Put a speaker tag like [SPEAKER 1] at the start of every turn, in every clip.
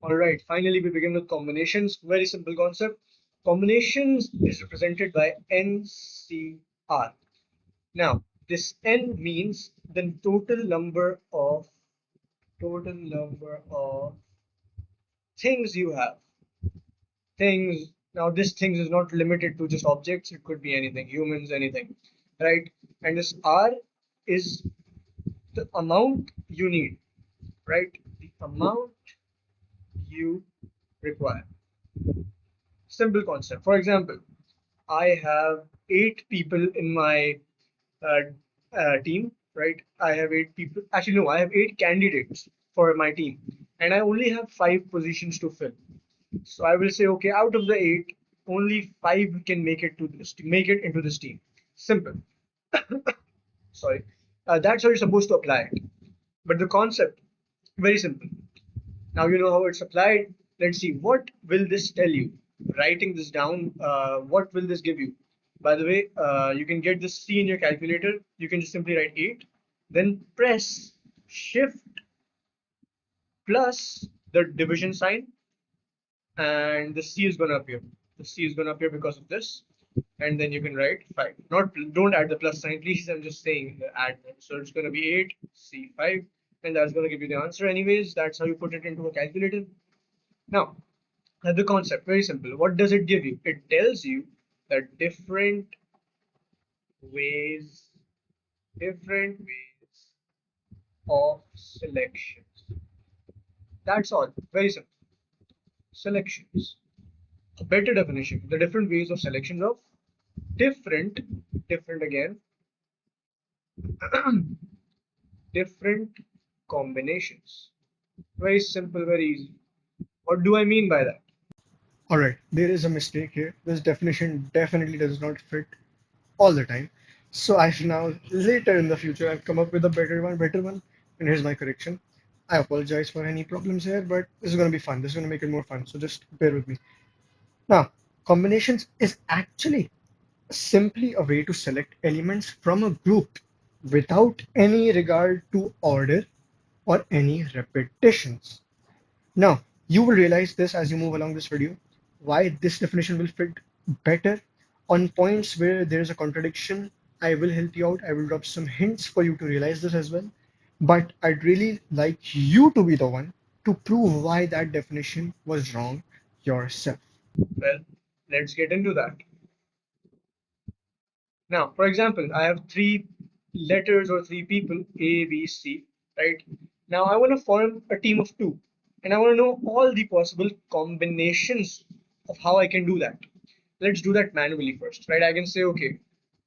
[SPEAKER 1] All right, finally we begin with combinations. Very simple concept. Combinations is represented by NCR. Now, this N means the total number of things you have. Things. Now, this things is not limited to just objects. It could be anything, humans, anything, right? And this R is the amount you need, right? The amount you require. Simple concept. For example, I have 8 people in my uh, team, right? I have 8 people. Actually, no, I have 8 candidates for my team, and I only have 5 positions to fill. So I will say, okay, out of the 8, only 5 can make it into this team. Simple. Sorry. That's how you're supposed to apply it. But the concept, very simple. Now you know how it's applied. Let's see, what will this tell you? Writing this down, what will this give you? By the way, you can get this C in your calculator. You can just simply write 8, then press Shift plus the division sign, and the C is going to appear. The C is going to appear because of this, and then you can write 5. Not don't add the plus sign, please. I'm just saying add them. So it's going to be 8 C 5, and that's going to give you the answer. Anyways, that's how you put it into a calculator. Now, the concept, very simple. What does it give you? It tells you that ways, different ways of selections. That's all. Very simple. Selections. A better definition. The different ways of selections of different, different again, different combinations. Very simple, very easy. What do I mean by that?
[SPEAKER 2] All right, there is a mistake here. This definition definitely does not fit all the time. So I've now later in the future I've come up with a better one, and here's my correction. I apologize for any problems here, but this is gonna be fun. This is gonna make it more fun. So just bear with me. Now, combinations is actually simply a way to select elements from a group without any regard to order or any repetitions. Now, you will realize this as you move along this video, why this definition will fit better. On points where there is a contradiction, I will help you out. I will drop some hints for you to realize this as well. But I'd really like you to be the one to prove why that definition was wrong yourself.
[SPEAKER 1] Well, let's get into that. Now, for example, I have 3 letters or 3 people, A, B, C, right? Now, I want to form a team of 2, and I want to know all the possible combinations of how I can do that. Let's do that manually first, right? I can say, okay,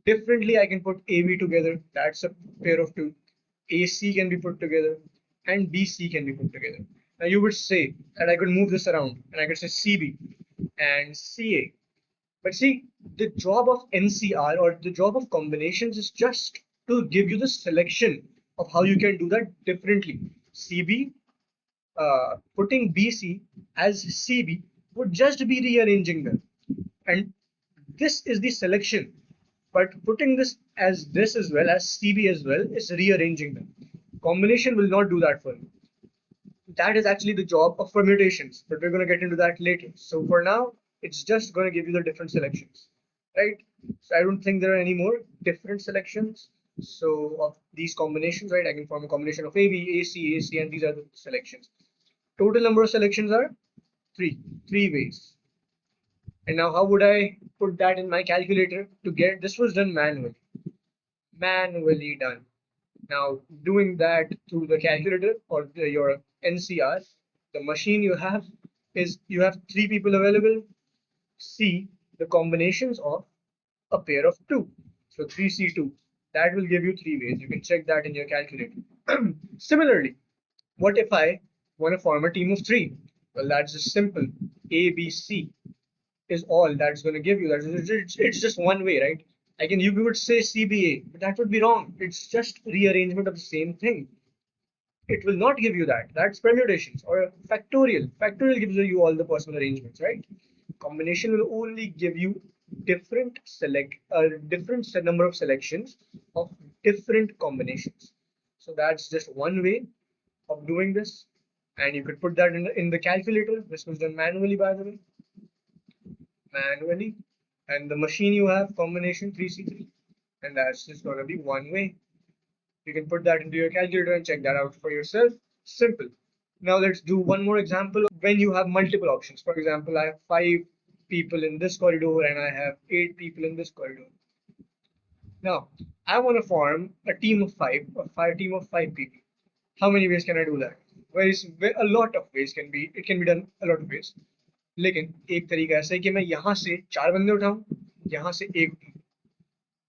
[SPEAKER 1] differently, I can put AB together. That's a pair of 2. AC can be put together, and BC can be put together. Now, you would say that I could move this around, and I could say CB and CA. But see, the job of NCR or the job of combinations is just to give you the selection of how you can do that differently. CB, putting BC as CB would just be rearranging them. And this is the selection. But putting this as well as CB as well is rearranging them. Combination will not do that for you. That is actually the job of permutations, but we're going to get into that later. So for now, it's just going to give you the different selections, right? So I don't think there are any more different selections. So of these combinations, right, I can form a combination of AB, AC, AC, and these are the selections. Total number of selections are three ways. And now how would I put that in my calculator to get, this was done manually done. Now, doing that through the calculator or your NCR, the machine you have is you have 3 people available. See the combinations of a pair of 2. So 3C2. That will give you 3 ways. You can check that in your calculator. Similarly, what if I want to form a team of 3? Well, that's just simple. A, B, C is all that's going to give you. It's just one way, right? You would say CBA, but that would be wrong. It's just rearrangement of the same thing. It will not give you that. That's permutations or factorial. Factorial gives you all the possible arrangements, right? Combination will only give you different number of selections of different combinations. So that's just one way of doing this. and you could put that in the calculator. This was done manually, by the way, manually. And the machine you have, combination 3C3, and that's just going to be one way. You can put that into your calculator and check that out for yourself. Simple. Now let's do one more example of when you have multiple options. For example, I have 5 people in this corridor and I have 8 people in this corridor. Now, I want to form a team of 5, a team of 5 people. How many ways can I do that? A lot of ways can be, it can be done a lot of ways. लेकिन एक तरीका ऐसा है कि मैं यहाँ से 4 बंदे उठाऊं, यहाँ से एक उठाऊं,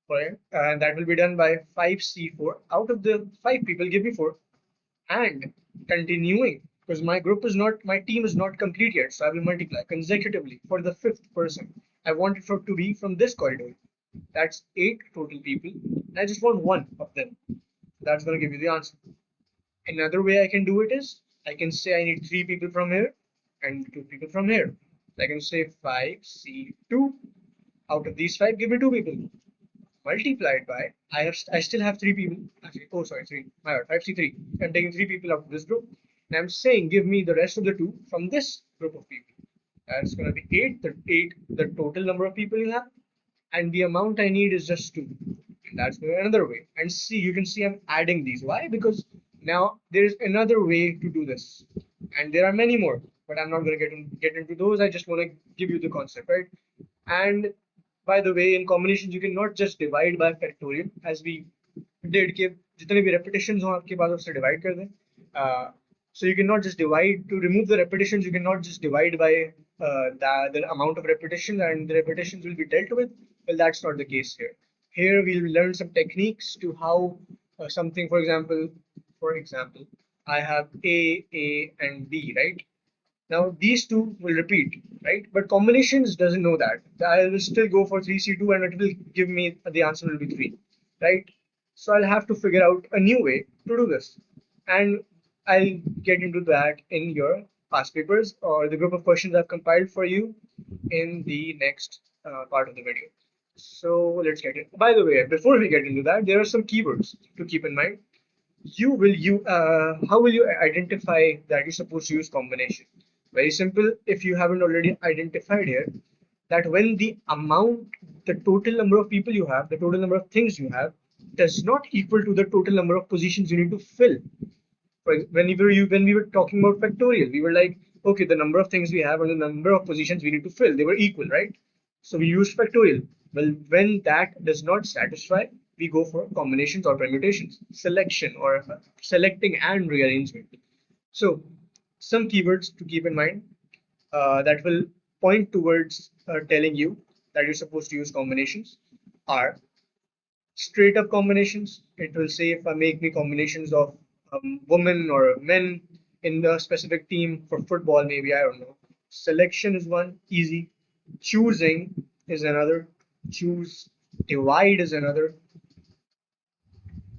[SPEAKER 1] right? And that will be done by 5C4. Out of the 5 people, give me 4. And continuing, because my team is not complete yet, so I will multiply consecutively for the 5th person. I want it to be from this corridor. That's 8 total people. I just want one of them. That's going to give you the answer. Another way I can do it is I can say I need 3 people from here and 2 people from here. I can say 5C2. Out of these 5, give me 2 people. Multiplied by I still have 3 people. Actually, oh sorry, 3. My bad, 5C3. I'm taking 3 people out of this group. And I'm saying give me the rest of the 2 from this group of people. That's gonna be 8. The total number of people you have, and the amount I need is just 2. And that's another way. And see, you can see I'm adding these. Why? Because now there's another way to do this. And there are many more, but I'm not going to get into those. I just want to give you the concept, right? And by the way, in combinations, you cannot just divide by factorial, as we did कि जितने भी repetitions हो आपके पास उससे divide कर दें. So you cannot just divide to remove the repetitions. You cannot just divide by the amount of repetition, and the repetitions will be dealt with. Well, that's not the case here. Here we'll learn some techniques to how something, for example, I have A, and B, right? Now these two will repeat, right? But combinations doesn't know that. I will still go for 3C2 and it will give me the answer will be 3, right? So I'll have to figure out a new way to do this. And I'll get into that in your past papers or the group of questions I've compiled for you in the next part of the video. So let's get it. By the way, before we get into that, there are some keywords to keep in mind. How will you identify that you're supposed to use combination? Very simple. If you haven't already identified here, that when the total number of people you have, the total number of things you have, does not equal to the total number of positions you need to fill. When we were talking about factorial, we were like, okay, the number of things we have and the number of positions we need to fill, they were equal, right? So we use factorial. Well, when that does not satisfy, we go for combinations or permutations, selection or selecting and rearrangement. So some keywords to keep in mind that will point towards telling you that you're supposed to use combinations are straight up combinations. It will say if I make me combinations of women or men in the specific team for football, maybe, I don't know. Selection is one, easy. Choosing is another. Choose, divide is another.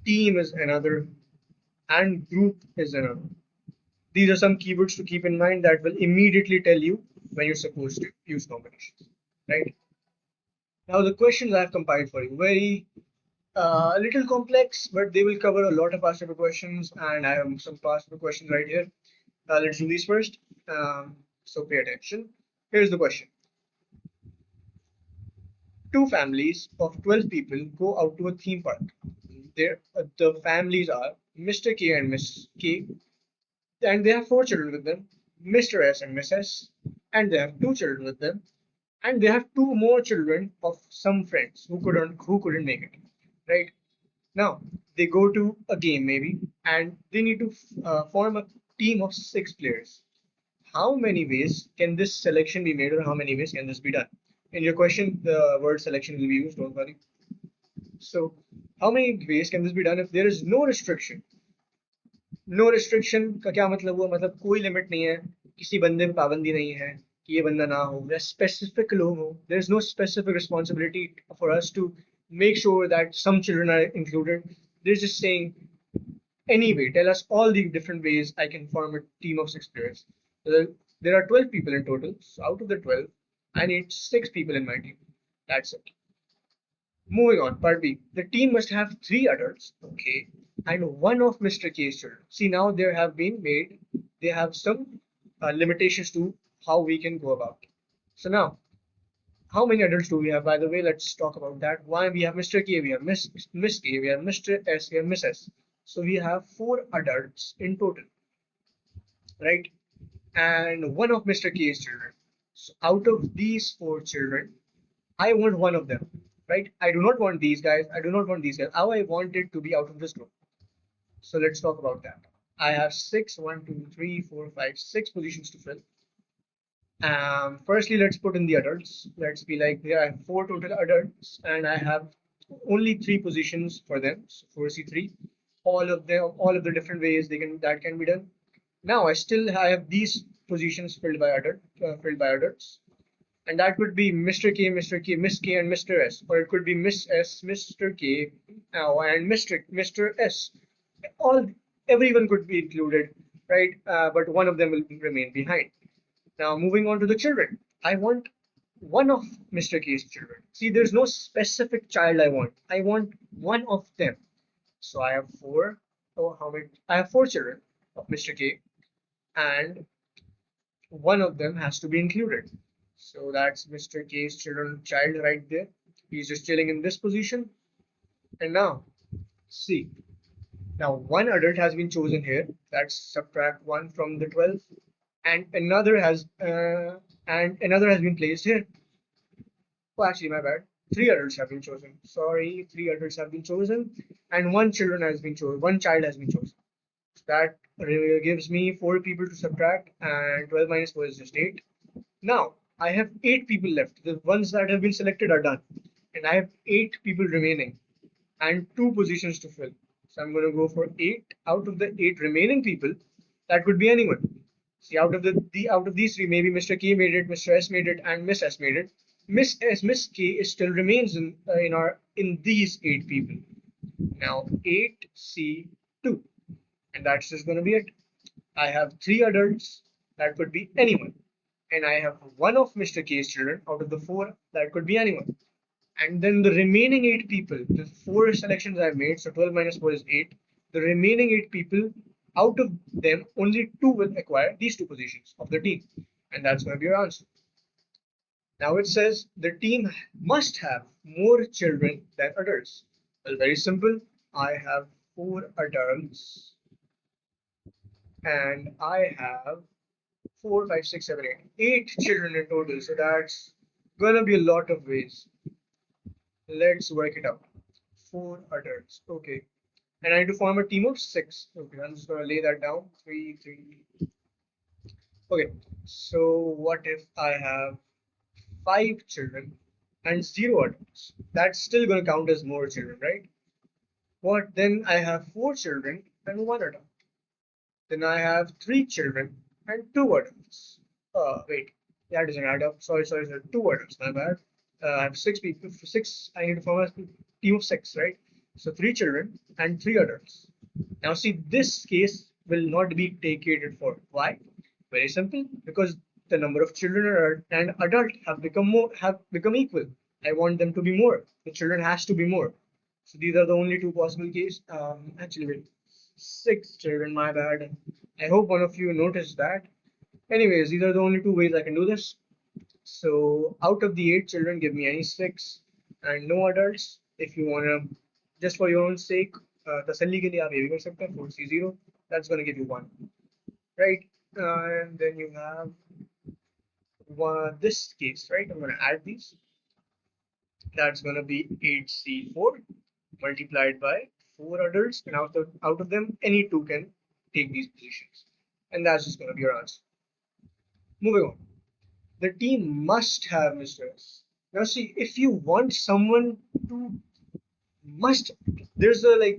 [SPEAKER 1] Team is another. And group is another. These are some keywords to keep in mind that will immediately tell you when you're supposed to use combinations, right? Now the questions I've compiled for you, very a little complex, but they will cover a lot of past paper questions, and I have some past paper questions right here. Let's do these first. So pay attention. Here's the question. Two families of 12 people go out to a theme park. The families are Mr. K and Miss K, and they have 4 children with them, Mr. S and Miss S, and they have 2 children with them, and they have 2 more children of some friends who couldn't make it, right? Now they go to a game maybe, and they need to form a team of 6 players. How many ways can this selection be made, or how many ways can this be done? In your question, the word selection will be used. Don't worry. So, how many ways can this be done if there is no restriction? No restriction का क्या मतलब हुआ, मतलब कोई limit नहीं है, किसी बंदे में पाबंदी नहीं है कि ये बंदा ना हो या स्पेसिफिक लोग हो. There is no specific responsibility for us to make sure that some children are included. They're just saying, anyway, tell us all the different ways I can form a team of 6 players. So there are 12 people in total. So out of the 12, I need 6 people in my team. That's it. Moving on, part B. The team must have 3 adults, okay, and one of Mr. K's children. See, now there have been made they have some limitations to how we can go about. So now, how many adults do we have? By the way, let's talk about that. Why we have Mr. K, we have Miss K, we have Mr. S, we have Miss S. So we have four adults in total, right? And one of Mr. K's children. So out of these four children, I want one of them, right? I do not want these guys. I do not want these guys. How I want it to be out of this group. So let's talk about that. I have six, one, two, three, four, five, six positions to fill. Firstly, let's put in the adults. Let's be like there are four total adults, and I have only three positions for them. So 4C3, all of the different ways they can that can be done. Now I still have these positions filled by adults, and that would be Mr. K, Mr. K, Miss K, and Mr. S, or it could be Miss S, Mr. K, and Mr. S. All Everyone could be included, right? But one of them will remain behind. Now, moving on to the children. I want one of Mr. K's children. See, there's no specific child I want. I want one of them. So I have four. Oh, how many? I have four children of Mr. K, and one of them has to be included. So that's Mr. K's child right there. He's just chilling in this position. And now, see, now one adult has been chosen here. That's subtract one from the 12, and another has been placed here. Oh, actually, my bad. Three adults have been chosen. Sorry, three adults have been chosen, and one children has been chosen. One child has been chosen. So that gives me four people to subtract, and 12 minus 4 is just 8. Now I have 8 people left. The ones that have been selected are done, and I have 8 people remaining and two positions to fill. So I'm going to go for 8 out of the 8 remaining people. That could be anyone. See, out of these three, maybe Mr. K made it, Mr. S made it, and Miss S made it. Miss K is still remains in these 8 people. Now 8C2, and that's just going to be it. I have three adults. That could be anyone, and I have one of Mr. K's children out of the four. That could be anyone. And then the remaining 8 people, the four selections I've made, so 12 minus 4 is 8. The remaining 8 people, out of them, only two will acquire these two positions of the team. And that's going to be your answer. Now it says the team must have more children than adults. Well, very simple. I have four adults and I have four, five, six, seven, eight. 8 children in total. So that's gonna be a lot of ways. Let's work it out. Four adults. Okay. And I need to form a team of six. Okay, I'm just gonna lay that down. Three, three. Okay. So what if I have 5 children and 0 adults? That's still gonna count as more children, right? What then? I have 4 children and 1 adult. Then I have 3 children and 2 adults. Wait, that doesn't add up. Sorry, 2 adults. My bad. I have 6 people. For six, I need to form a team of six, right? So 3 children and 3 adults. Now see, this case will not be catered for. Why? Very simple. Because the number of children and adult have become equal. I want them to be more. The children has to be more. So these are the only two possible cases. Actually, wait, 6 children. My bad. I hope one of you noticed that. Anyways, these are the only two ways I can do this. So out of the 8 children, give me any six and no adults. If you wanna, just for your own sake, तसल्ली के लिए आप ये भी कर सकते हैं 4C0. That's gonna give you one, right? And then you have this case, right? I'm gonna add these. That's gonna be 8C4 multiplied by 4 adults, and out of them, any two can take these positions, and that's just gonna be your answer. Moving on. The team must have Mr. S. Now see, if you want someone to must, there's a like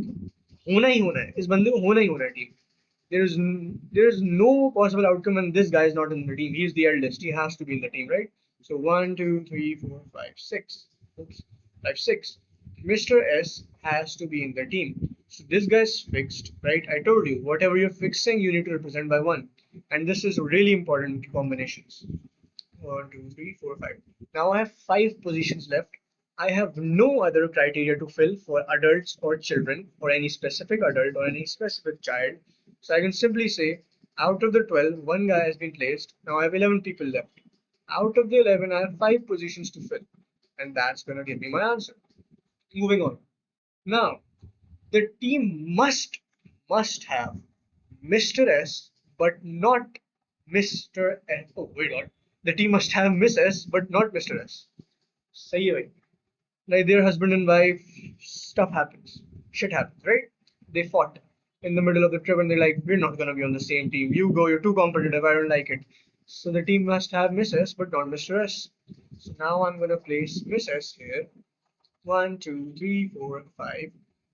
[SPEAKER 1] होना ही होना है इस बंदे को होना ही होना है team. There's no possible outcome when this guy is not in the team. He's the eldest. He has to be in the team, right? So 1, 2, 3, 4, 5, 6. Oops, 5, 6. Mr. S has to be in the team. So this guy's fixed, right? I told you, whatever you're fixing, you need to represent by 1. And this is really important combinations. 1, 2, 3, 4, 5. Now I have 5 positions left. I have no other criteria to fill for adults or children or any specific adult or any specific child. So I can simply say Out of the 12, one guy has been placed. Now I have 11 people left. Out of the 11, I have 5 positions to fill. And that's going to give me my answer. Moving on. Now, the team must have Mr. S, but not Mr. S. Oh, wait, what? The team must have Miss S, but not Mr. S. सही है भाई. Like their husband and wife, stuff happens. Shit happens, right? They fought in the middle of the trip and they're like, we're not gonna be on the same team. You go, you're too competitive, I don't like it. So the team must have Miss S, but not Mr. S. So now I'm gonna place Miss S here. One, two, three, four, five.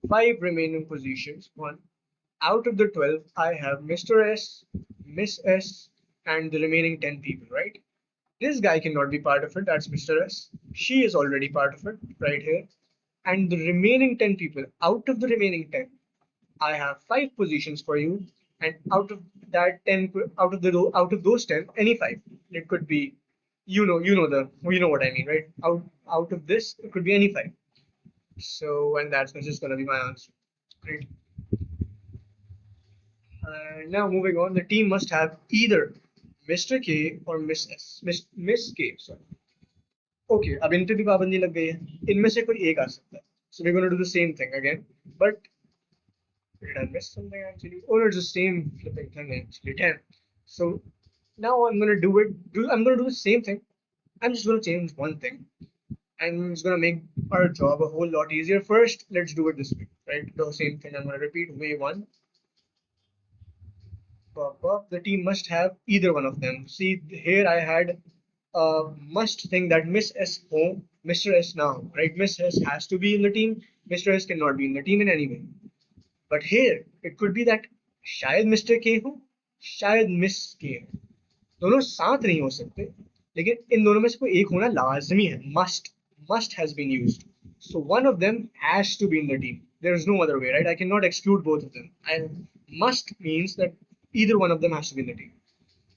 [SPEAKER 1] Five remaining positions. One. Out of the 12, I have Mr. S, Miss S, and the remaining 10 people, right? This guy cannot be part of it. That's Mr. S. She is already part of it, right here. And the remaining 10 people, out of the remaining 10, I have 5 positions for you. And out of that 10, out of those 10, any 5. It could be, you know what I mean, right? Out of this, it could be any 5. So, and that's just gonna be my answer. Great. Now moving on, the team must have either Mr. K or Miss S. Miss K, sorry. Okay, अब इन पे भी पाबंदी लग गई है. इनमें से कोई एक आ सकता है. So we're going to do the same thing again. But did I miss something actually? Oh no, it's the same flipping thing actually. 10. So now I'm going to do it. I'm going to do the same thing. I'm just going to change one thing. And it's going to make our job a whole lot easier. First, let's do it this way. Right? The same thing. I'm going to repeat way one. Pop, pop. The team must have either one of them. See, here I had a must thing that Miss S home, Mr. S now, right? Miss S has to be in the team. Mr. S cannot be in the team in any way. But here it could be that शायद mister के हो शायद miss के हो दोनों साथ नहीं हो सकते लेकिन इन दोनों में से कोई एक होना लाजमी है must has been used so one of them has to be in the team there is no other way right I cannot exclude both of them and must means that either one of them has to be in the team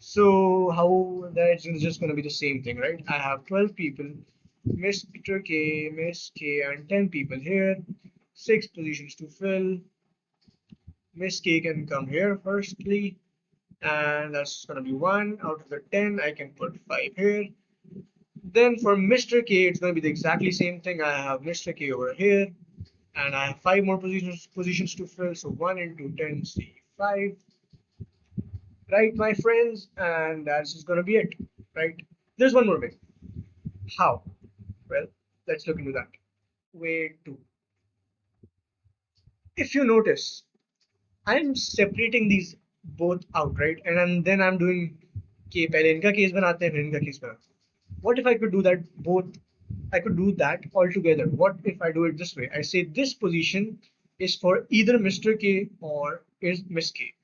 [SPEAKER 1] so how that's just going to be the same thing right I have 12 people Mr. K Miss K and 10 people here 6 positions to fill Miss K can come here firstly, and that's gonna be 1 out of the 10. I can put 5 here. Then for Mr. K, it's gonna be the exactly same thing. I have Mr. K over here, and I have 5 more positions to fill. So 1 into 10, see 5. Right, my friends, and that's just gonna be it. Right? There's one more way. How? Well, let's look into that. Way 2. If you notice, I'm separating these both out, right? Then I'm doing कि पहले इनका case बनाते हैं फिर इनका case बनाते हैं. What if I could do that both? I could do that all together. What if I do it this way? I say this position is for either Mr. K or is Miss K,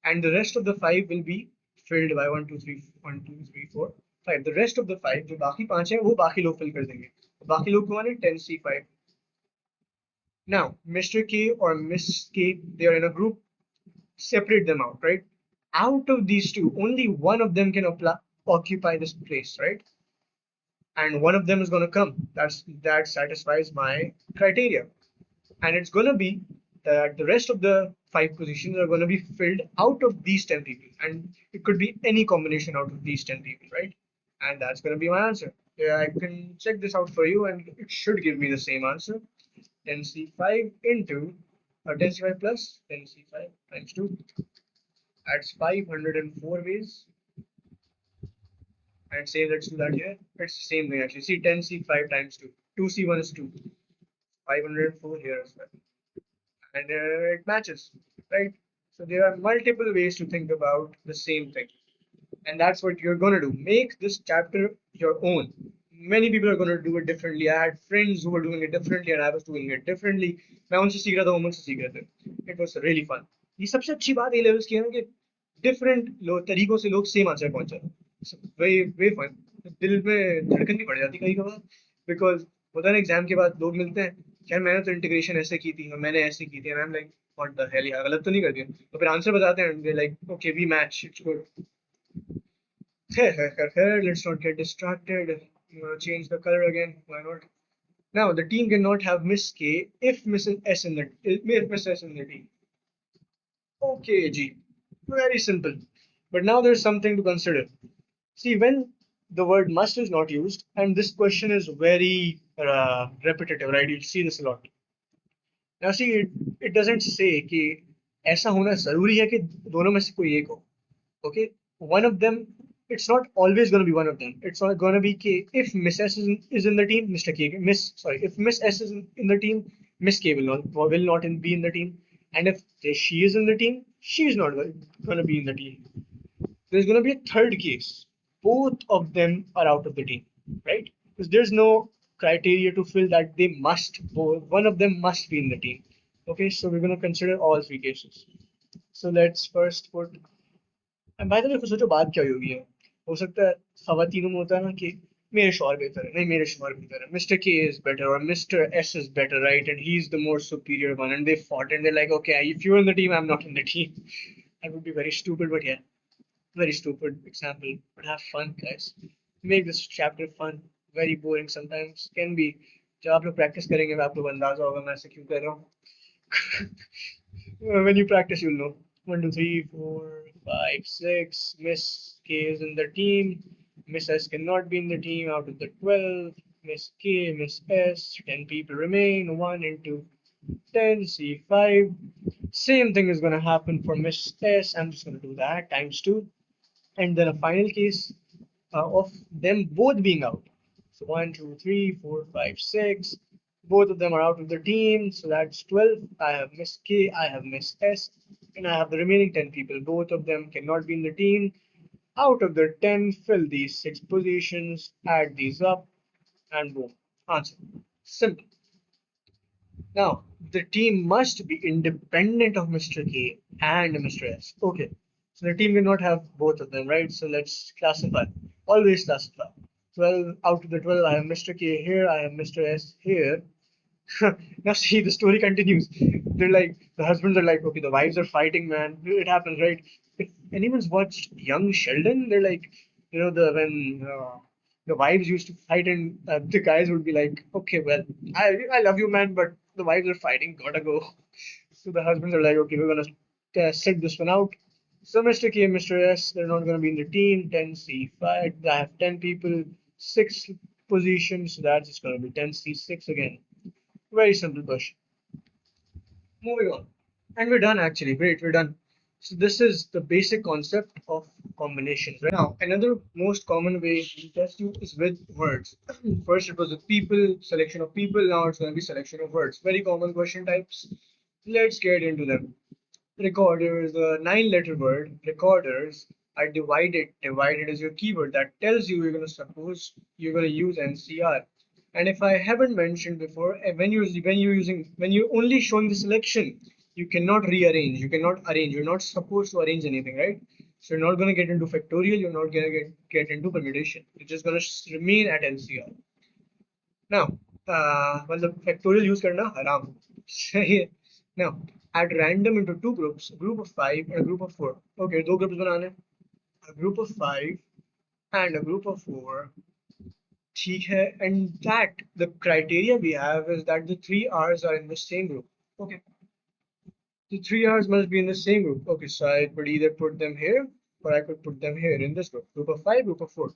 [SPEAKER 1] and the rest of the 5 will be filled by 1, 2, 3, 1, 2, 3, 4, 5. The rest of the 5 जो बाकी 5 है वो बाकी लोग fill कर देंगे. बाकी लोग कौन है 10C5. Now Mr. K or Miss K they are in a group separate them out, right? Out of these two, only one of them can occupy this place, right? And one of them is going to come. That satisfies my criteria, and it's going to be that the rest of the 5 positions are going to be filled out of these 10 people, and it could be any combination out of these 10 people, right? And that's going to be my answer. Yeah, I can check this out for you, and it should give me the same answer. 10C5 into 10C5 plus 10C5 times 2. That's 504 ways. And say let's do that here. It's the same thing actually. See 10C5 times 2. 2C1 is 2. 504 here as well. And it matches, right? So there are multiple ways to think about the same thing. And that's what you're going to do. Make this chapter your own. Many people are going to do it differently. I had friends who were doing it differently and I was doing it differently. मैं उनसे सीख रहा था वो मुझसे सीख रहे थे. It was really fun. ये सबसे अच्छी बात ए लेवल्स की है ना कि डिफरेंट तरीकों से लोग सेम आंसर पहुंच जाते हैं. वे वे फन दिल में धड़कन भी पड़ जाती कहीं कभार बिकॉज होता है ना एग्जाम के बाद लोग मिलते हैं यार मैंने तो इंटीग्रेशन ऐसे की थी और मैंने ऐसे की थी and I am like what the hell यार गलत तो नहीं कर दिया तो फिर आंसर बताते हैं like okay we match it's good. Let's not get distracted. Change the color again. Why not? Now the team cannot have Miss K if Mrs. S in the team. Okay, G. Very simple. But now there's something to consider. See, when the word must is not used, and this question is very repetitive, right? You see this a lot. Now, see, it doesn't say कि ऐसा होना जरूरी है कि दोनों में से कोई एक हो. Okay, one of them. It's not always going to be one of them. It's not going to be K. If Miss S is in the team, Mr. K. Miss, sorry, if Miss S is in the team, Miss K will not be in the team. And if she is in the team, she's not going to be in the team. There's going to be a third case. Both of them are out of the team, right? Because there's no criteria to fill that they must, one of them must be in the team. Okay, so we're going to consider all three cases. So let's first put, and by the way, सोचो बात क्या होगी है. हो सकता है खवातीनों में होता है ना कि मेरे शौहर बेहतर है, नहीं मेरे शौहर बेहतर है, Mr. K is better or Mr. S is better, right? And he's the more superior one, and they fought and they're like, okay, if you're in the team, I'm not in the team. That would be very stupid, but yeah, very stupid example, but have fun, guys. Make this chapter fun. Very boring sometimes. Can be. जब आप लोग practice करेंगे मैं आप लोग अंदाजा होगा मैं ऐसे क्यों कर रहा हूँ. When you practice, you'll know. 1, 2, 3, 4, 5, 6. Miss K is in the team. Miss S cannot be in the team out of the 12. Miss K, Miss S. 10 people remain. 1 into 10, C5. Same thing is going to happen for Miss S. I'm just going to do that times 2. And then a final case of them both being out. So 1, 2, 3, 4, 5, 6. Both of them are out of the team, so that's 12. I have Miss K, I have Miss S, and I have the remaining 10 people. Both of them cannot be in the team. Out of the 10, fill these 6 positions, add these up, and boom. Answer. Simple. Now, the team must be independent of Mr. K and Mr. S. Okay, so the team cannot have both of them, right? So let's classify. Always classify. 12 out of the 12, I have Mr. K here, I have Mr. S here. Now see, the story continues. They're like, the husbands are like, okay, the wives are fighting, man. It happens, right? If anyone's watched Young Sheldon, they're like, the when the wives used to fight and the guys would be like, okay, well, I love you, man, but the wives are fighting, gotta go. So the husbands are like, okay, we're gonna sit this one out. So Mr. K and Mr. S, they're not gonna be in the team. 10C5. I have 10 people, 6 positions, so that's just gonna be 10C6 again. Very simple question. Moving on. And we're done actually. Great, we're done. So this is the basic concept of combinations. Right now, another most common way to test you is with words. First it was with people, selection of people, now it's gonna be selection of words. Very common question types. Let's get into them. Recorders, the 9-letter word, recorders are divided. Divided is your keyword that tells you you're going to suppose you're going to use NCR. And if I haven't mentioned before, when you're only showing the selection, you cannot rearrange, you cannot arrange, you're not supposed to arrange anything, right? So you're not going to get into factorial, you're not going to get into permutation. You're just going to remain at NCR. Now, मतलब factorial use करना हराम सही है. Now, add random into two groups, a group of 5 and a group of 4. Okay, दो groups बनाने, a group of 5 and a group of 4. ठीक है, and that the criteria we have is that the three R's are in the same group. Okay, the three R's must be in the same group. Okay, so I could either put them here or I could put them here in this group, group of 5, group of 4.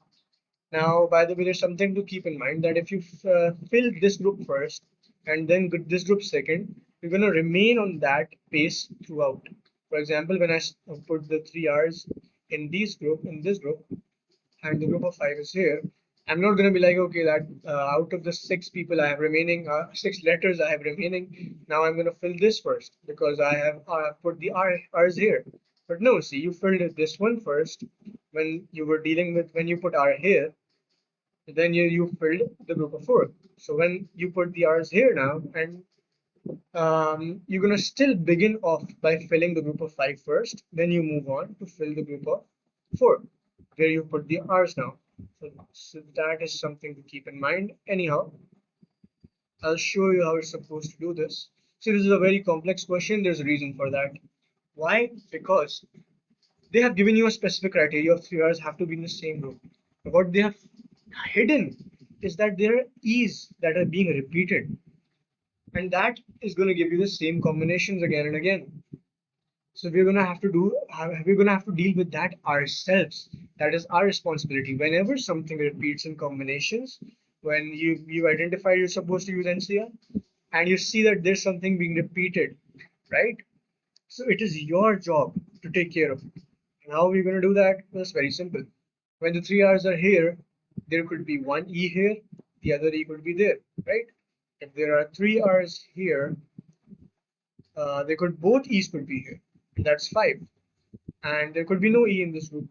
[SPEAKER 1] Now, by the way, there's something to keep in mind that if you fill this group first and then this group second, you're going to remain on that pace throughout. For example, when I put the three R's in this group, and the group of 5 is here, I'm not going to be like, okay, that out of the 6 people I have remaining, 6 letters I have remaining, now I'm going to fill this first because I have put the R's here. But no, see, you filled this one first when you were dealing with, when you put R here, then you filled the group of 4. So when you put the R's here now, and you're going to still begin off by filling the group of 5 first, then you move on to fill the group of 4, where you put the R's now. So that is something to keep in mind. Anyhow, I'll show you how it's supposed to do this. See, this is a very complex question. There's a reason for that. Why? Because they have given you a specific criteria of 3 R's have to be in the same group. But what they have hidden is that there are E's that are being repeated. And that is going to give you the same combinations again and again. So we're gonna have to we're gonna have to deal with that ourselves. That is our responsibility. Whenever something repeats in combinations, when you identify you're supposed to use NCR, and you see that there's something being repeated, right? So it is your job to take care of it. And how are we gonna do that? Well, it's very simple. When the three R's are here, there could be one E here, the other E could be there, right? If there are three R's here, they could both E's could be here. And that's five. And there could be no E in this group.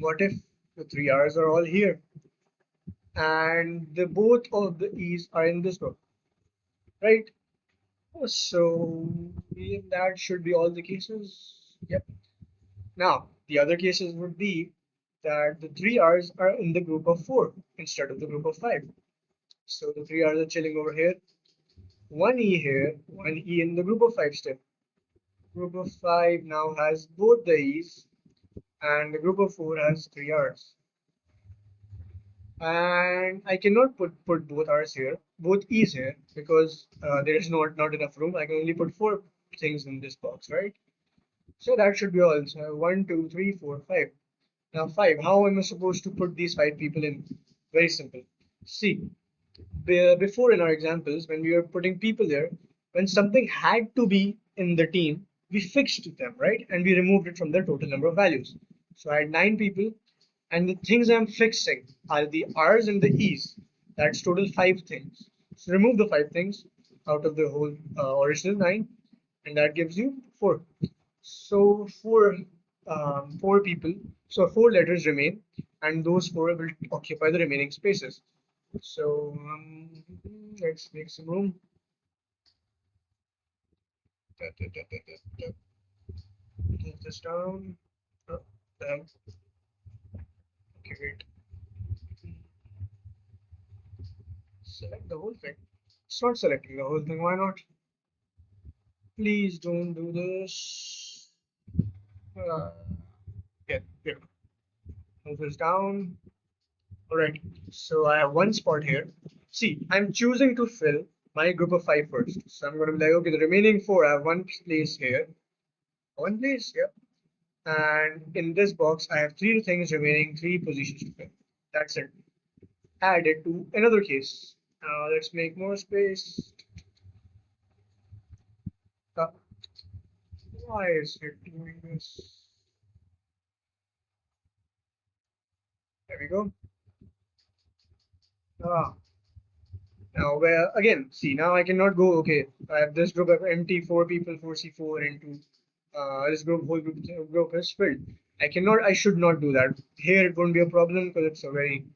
[SPEAKER 1] What if the three R's are all here and the both of the E's are in this group, right? So that should be all the cases. Yep. Now the other cases would be that the three R's are in the group of four instead of the group of five. So the three R's are chilling over here. One E here, one E in the group of five still. Group of five now has both the E's, and the group of four has three R's. And I cannot put both R's here, both E's here, because there is not enough room. I can only put four things in this box, right? So that should be all. So one, two, three, four, five. Now five. How am I supposed to put these five people in? Very simple. See, before in our examples, when we were putting people there, when something had to be in the team, we fixed them, right? And we removed it from the total number of values. So I had nine people, and the things I'm fixing are the R's and the E's. That's total five things. So remove the five things out of the whole original nine, and that gives you four. So four people, so four letters remain, and those four will occupy the remaining spaces. So let's make some room. Move this down. Oh, damn. Okay, wait. Select the whole thing. It's not selecting the whole thing. Why not? Please don't do this. Uh, yeah, here. Move this down. Alright, so I have one spot here. See, I'm choosing to fill my group of five first. So I'm going to be like, okay, the remaining four, I have one place here. One place, yeah. And in this box, I have three things remaining, three positions to fill. That's it. Add it to another case. Now let's make more space. Uh, why is it doing this? There we go. Ah, now where again, see now I cannot go, okay, I have this group of empty, four people, 4C4 into this group is filled. I should not do that. Here it won't be a problem because it's a very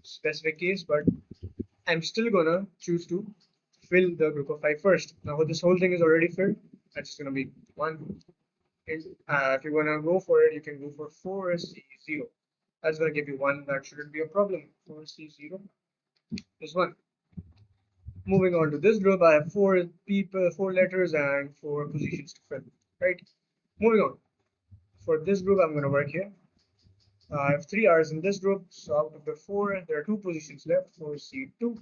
[SPEAKER 1] specific case, but I'm still gonna choose to fill the group of five first. Now this whole thing is already filled. That's gonna be one. And if you're gonna go for it, you can go for 4C0. That's gonna give you one. That shouldn't be a problem. 4C0 is one. Moving on to this group, I have four people, four letters, and four positions to fill. Right. Moving on. For this group, I'm going to work here. I have three R's in this group, so out of the four, there are two positions left for C2.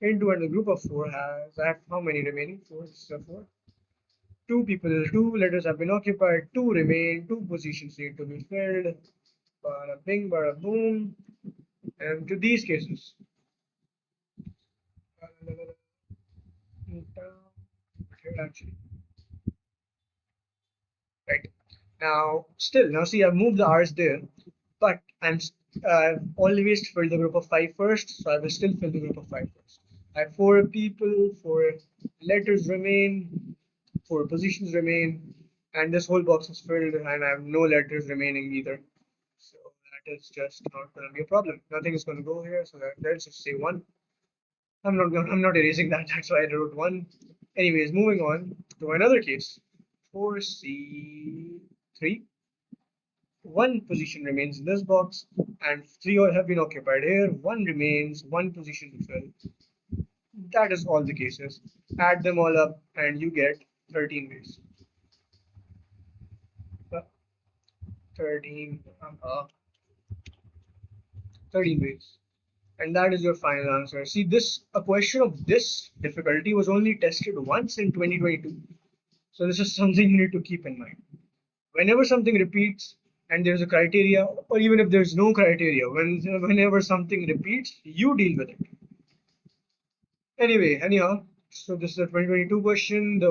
[SPEAKER 1] Into and the group of four has, I have how many remaining? Four, this is a four. Two people, two letters have been occupied, two remain, two positions need to be filled. Bada bing, bada boom. And to these cases, here actually, right. Now, still, now see, I've moved the R's there, but I've always filled the group of five first, so I will still fill the group of five first. I have four people, four letters remain, four positions remain, and this whole box is filled, and I have no letters remaining either. So that is just not going to be a problem. Nothing is going to go here, so let's just say one. I'm not erasing that. That's why I wrote one. Anyways, moving on to another case. 4C3. One position remains in this box, and three all have been occupied here. One remains, one position to fill. That is all the cases. Add them all up, and you get 13 ways. Uh, 13, uh, 13 ways. And that is your final answer. See, a question of this difficulty was only tested once in 2022. So this is something you need to keep in mind. Whenever something repeats and there's a criteria, or even if there's no criteria, whenever something repeats, you deal with it. Anyway, anyhow, so this is a 2022 question.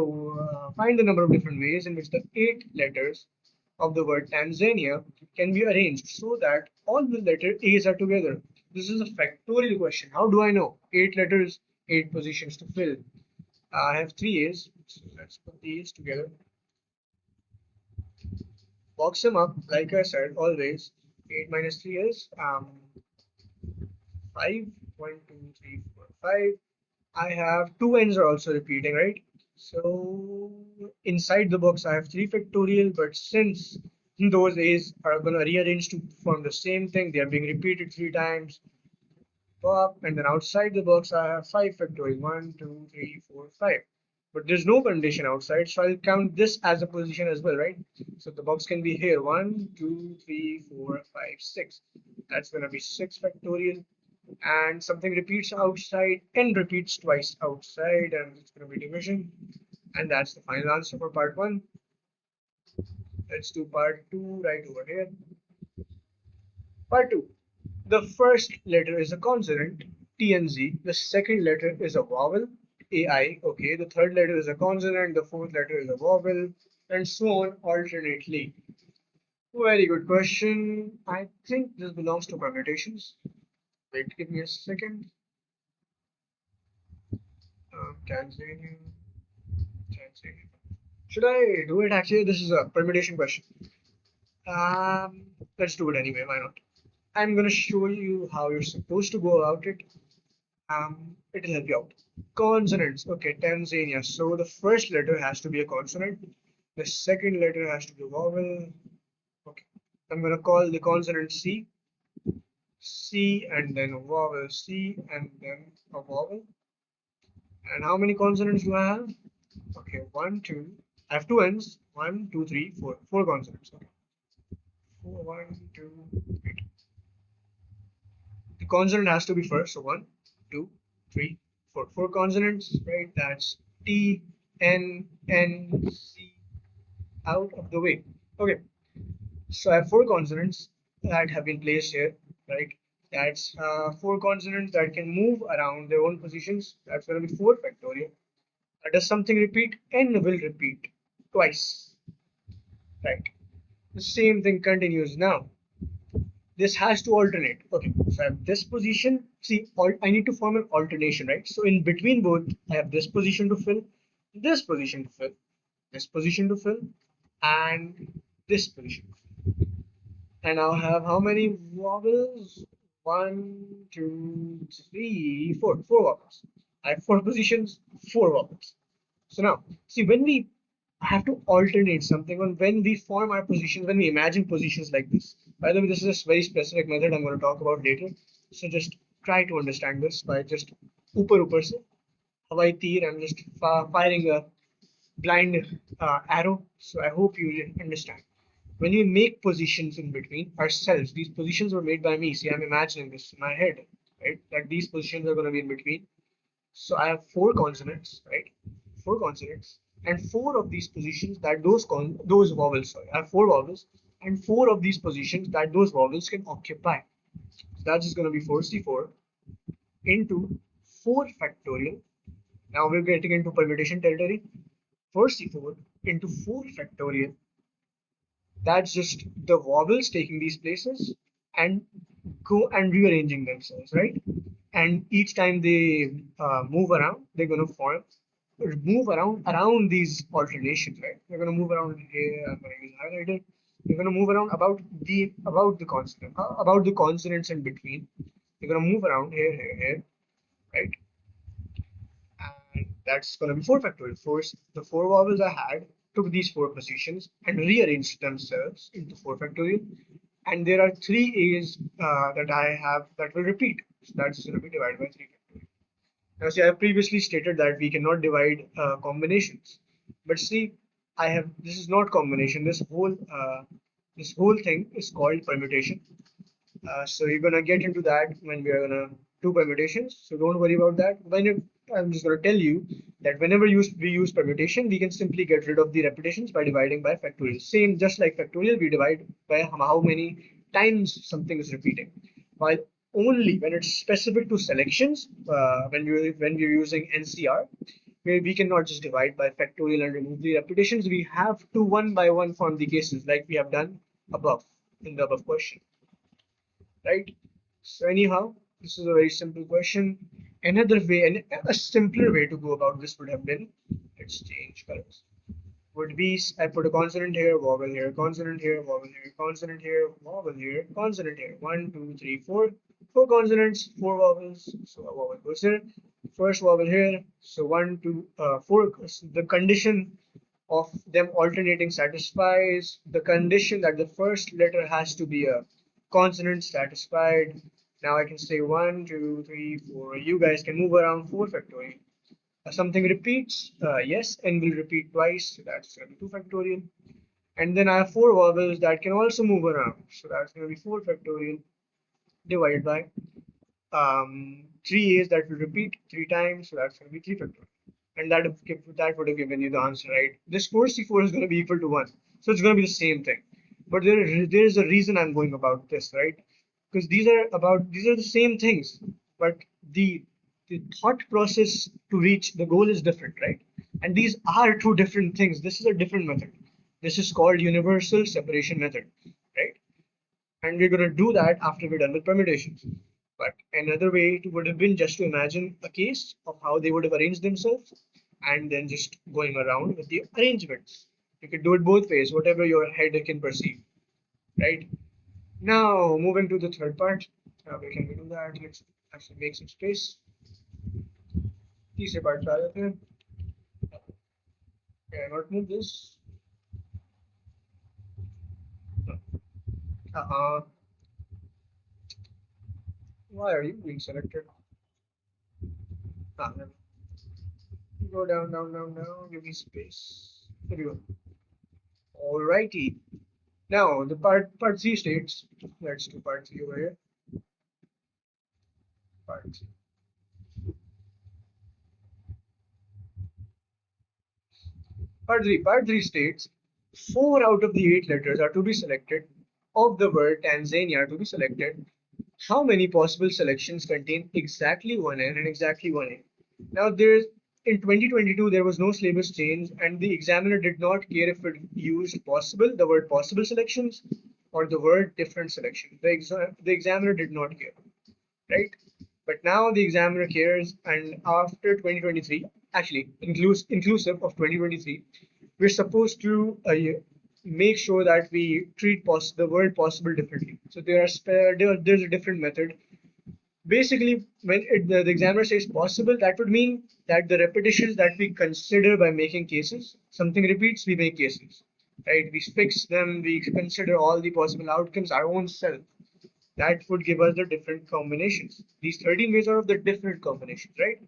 [SPEAKER 1] Find the number of different ways in which the 8 letters of the word Tanzania can be arranged so that all the letter A's are together. This is a factorial question. How do I know? 8 letters, 8 positions to fill. I have 3 A's, so let's put these together. Box them up, like I said, always. 8 minus 3 is 5. 1, 2, 3, 4, 5. I have two ends are also repeating, right? So inside the box, I have 3 factorial, but since those A's are going to rearrange to form the same thing, they are being repeated 3 times. Pop, and then outside the box, I have 5 factorial. 1, 2, 3, 4, 5. But there's no condition outside, so I'll count this as a position as well, right? So the box can be here 1, 2, 3, 4, 5, 6. That's going to be 6 factorial. And something repeats outside and repeats twice outside, and it's going to be division. And that's the final answer for part 1. Let's do part 2 right over here. Part 2. The first letter is a consonant, T and Z. The second letter is a vowel, AI. Okay. The third letter is a consonant. The fourth letter is a vowel, and so on alternately. Very good question. I think this belongs to permutations. Wait, give me a second. Tanzania. Tanzania. Should I do it? Actually, this is a permutation question. Let's do it anyway. Why not? I'm gonna show you how you're supposed to go about it. It'll help you out. Consonants. Okay, Tanzania. So the first letter has to be a consonant. The second letter has to be a vowel. Okay. I'm gonna call the consonant C. C and then a vowel C and then a vowel. And how many consonants do I have? Okay, one, two. I have two ends. One, two, three, four. Four consonants. Okay. Four, one, two, three. The consonant has to be first. So one, two, three, four. Four consonants, right? That's T, N, N, C, out of the way. Okay. So I have four consonants that have been placed here, right? That's four consonants that can move around their own positions. That's going to be 4 factorial. Does something repeat? N will repeat twice, right? The same thing continues now. This has to alternate. Okay, so I have this position. See, I need to form an alternation, right? So in between both, I have this position to fill, this position to fill, this position to fill, and this position. And I'll have how many vowels? One, two, three, four. Four vowels. I have four positions, four vowels. So now, see, when we have to alternate something, or when we form our positions, when we imagine positions like this. By the way, this is a very specific method I'm going to talk about later. So just try to understand this by just upper se. Hawai tir, I'm just firing a blind arrow. So I hope you understand. When we make positions in between ourselves, these positions were made by me. See, I'm imagining this in my head, right? That these positions are going to be in between. So I have four consonants, right? Four consonants, and four of these positions that those vowels. Sorry, I have four vowels, and four of these positions that those vowels can occupy. So that's just going to be 4C4 into 4 factorial. Now we're getting into permutation territory. 4C4 into 4 factorial. That's just the vowels taking these places and go and rearranging themselves, right? And each time they move around, they're going to form move around these alternations, right? They're going to move around here. I'm going to use highlighter. They're going to move around about the consonant, about the consonants in between. They're going to move around here, here, here, right? And that's going to be 4 factorial. First, the four vowels I had took these four positions and rearranged themselves into 4 factorial. And there are three A's that I have that will repeat. So that's going to be divided by 3 factorial. Now, see, I have previously stated that we cannot divide combinations. But see, I have this is not combination. This whole thing is called permutation. So you're gonna get into that when we are gonna two permutations, so don't worry about that. I'm just going to tell you that whenever we use permutation, we can simply get rid of the repetitions by dividing by factorial. Same, just like factorial, we divide by how many times something is repeating. While only when it's specific to selections, when we're using NCR, where we cannot just divide by factorial and remove the repetitions, we have to one by one form the cases like we have done above in the above question, right? So anyhow, this is a very simple question. Another way, and a simpler way to go about this would have been, let's change colors. Would be I put a consonant here, vowel here, consonant here, vowel here, consonant here, vowel here, consonant here. One, two, three, four. Four consonants, four vowels. So a vowel goes here. First vowel here. So one, two, four. The condition of them alternating satisfies the condition that the first letter has to be a consonant satisfied. Now I can say one, two, three, four. You guys can move around 4 factorial. Something repeats, yes, and will repeat twice, so that's going to be 2 factorial. And then I have four vowels that can also move around, so that's going to be 4 factorial divided by three A's that will repeat 3 times, so that's going to be 3 factorial. And that would have given you the answer, right? This 4C4 is going to be equal to 1, so it's going to be the same thing. But there is a reason I'm going about this, right? Because these are the same things, but the thought process to reach the goal is different, right? And these are two different things. This is a different method. This is called universal separation method, right? And we're going to do that after we're done with permutations. But another way would have been just to imagine a case of how they would have arranged themselves and then just going around with the arrangements. You could do it both ways, whatever your head can perceive, right? Now, moving to the third part, we can do that. Let's actually make some space. तीसरे part पे आ जाते हैं. Can I not move this? Uh-uh. Why are you being selected? Ah, go down, down, down, down. Give me space. There we go. Alrighty. Now the part C states. Let's do part C over here. Part C. Part 3 states 4 out of the 8 letters are to be selected of the word Tanzania to be selected. How many possible selections contain exactly one N and exactly one A? Now there's in 2022 there was no syllabus change and the examiner did not care if it used the word possible selections or the word different selection. The examiner did not care, right? But now the examiner cares, and after 2023, actually inclusive of 2023, we're supposed to make sure that we treat the word possible differently. So there's a different method. Basically, when the examiner says possible, that would mean that the repetitions that we consider by making cases, something repeats, we make cases, right? We fix them, we consider all the possible outcomes, our own self that would give us the different combinations. These 13 ways are of the different combinations, right?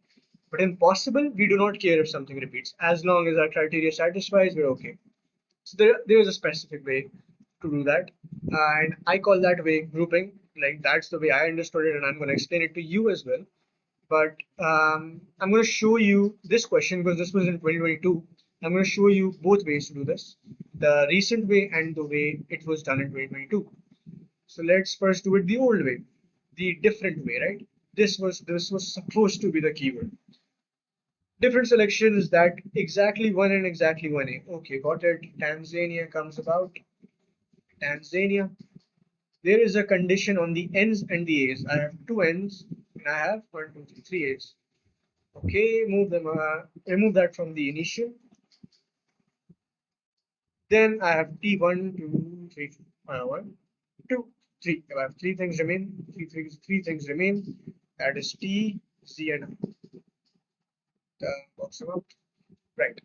[SPEAKER 1] But in possible, we do not care if something repeats. As long as our criteria satisfies, we're okay. So there is a specific way to do that. And I call that way grouping. Like that's the way I understood it, and I'm going to explain it to you as well. But I'm going to show you this question because this was in 2022. I'm going to show you both ways to do this, the recent way and the way it was done in 2022. So let's first do it the old way, the different way, right? This was supposed to be the keyword. Different selection is that exactly one and exactly one A. Okay, got it. Tanzania comes about. Tanzania. There is a condition on the N's and the A's. I have two N's and I have one, two, three A's. Okay, move them. Remove that from the initial. Then I have T1, 2, 3, 1, 2, 3. I have three things remain. Three things remain. That is T, Z, and I. Box them out. Right.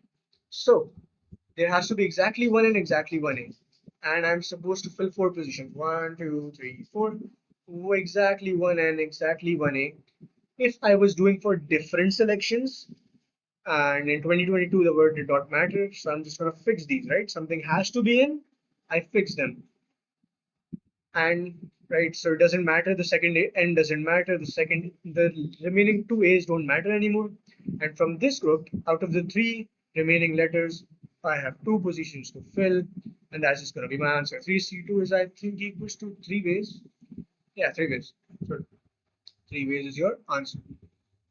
[SPEAKER 1] So there has to be exactly one and exactly one A. And I'm supposed to fill 4 positions. 1, 2, 3, 4. Exactly one and exactly one A. If I was doing for different selections, and in 2022 the word did not matter, so I'm just going to fix these, right? Something has to be in, I fix them. And right? So it doesn't matter. The second n doesn't matter. The remaining two a's don't matter anymore. And from this group, out of the three remaining letters, I have two positions to fill, and that's just going to be my answer. 3C2 is, I think, equals to three ways. Yeah, three ways. So three ways is your answer.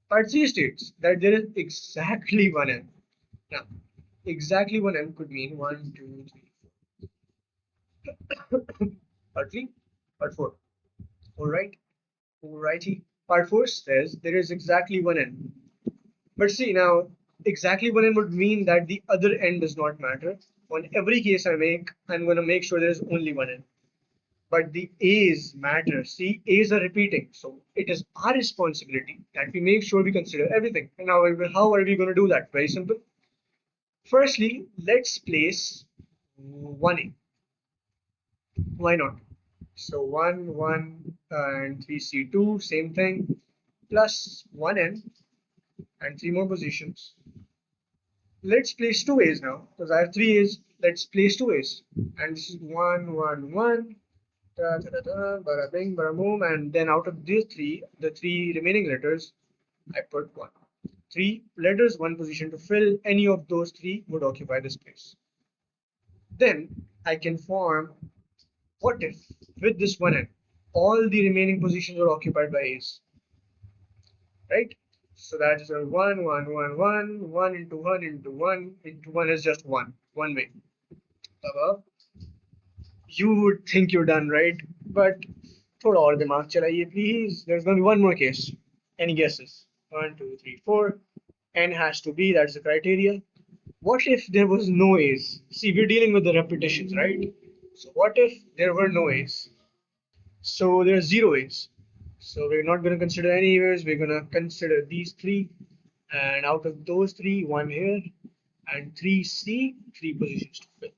[SPEAKER 1] Part C states that there is exactly one n. Now, exactly one n could mean one, two, three, part three, part four. All right. Alrighty. Part 4 says there is exactly one n. But see now, exactly one n would mean that the other n does not matter. On every case I make, I'm going to make sure there is only one n. But the a's matter. See, a's are repeating. So it is our responsibility that we make sure we consider everything. And now, how are we going to do that? Very simple. Firstly, let's place 1a. Why not? So 1, 1, and 3C2, same thing, plus 1n and three more positions. Let's place two A's now, because I have three A's. Let's place two A's. And this is 1, 1, 1, da, da, da, da, bada bing, bada boom. And then out of these three, the three remaining letters, I put 1. Three letters, one position to fill. Any of those three would occupy this place. Then I can form what if with this one n, all the remaining positions are occupied by A's, right? So that is a 1, 1, 1, 1, 1 into 1 into 1 into 1 is just 1, one way. Baba, you would think you're done, right? But थोड़ा और दिमाग चलाइए please. There's going to be one more case. Any guesses? 1, 2, 3, 4. N has to be, that's the criteria. What if there was no A's? See, we're dealing with the repetitions, right? So what if there were no A's? So there's zero A's. So we're not going to consider any A's. We're going to consider these three. And out of those three, one here. And 3C, three positions to fill.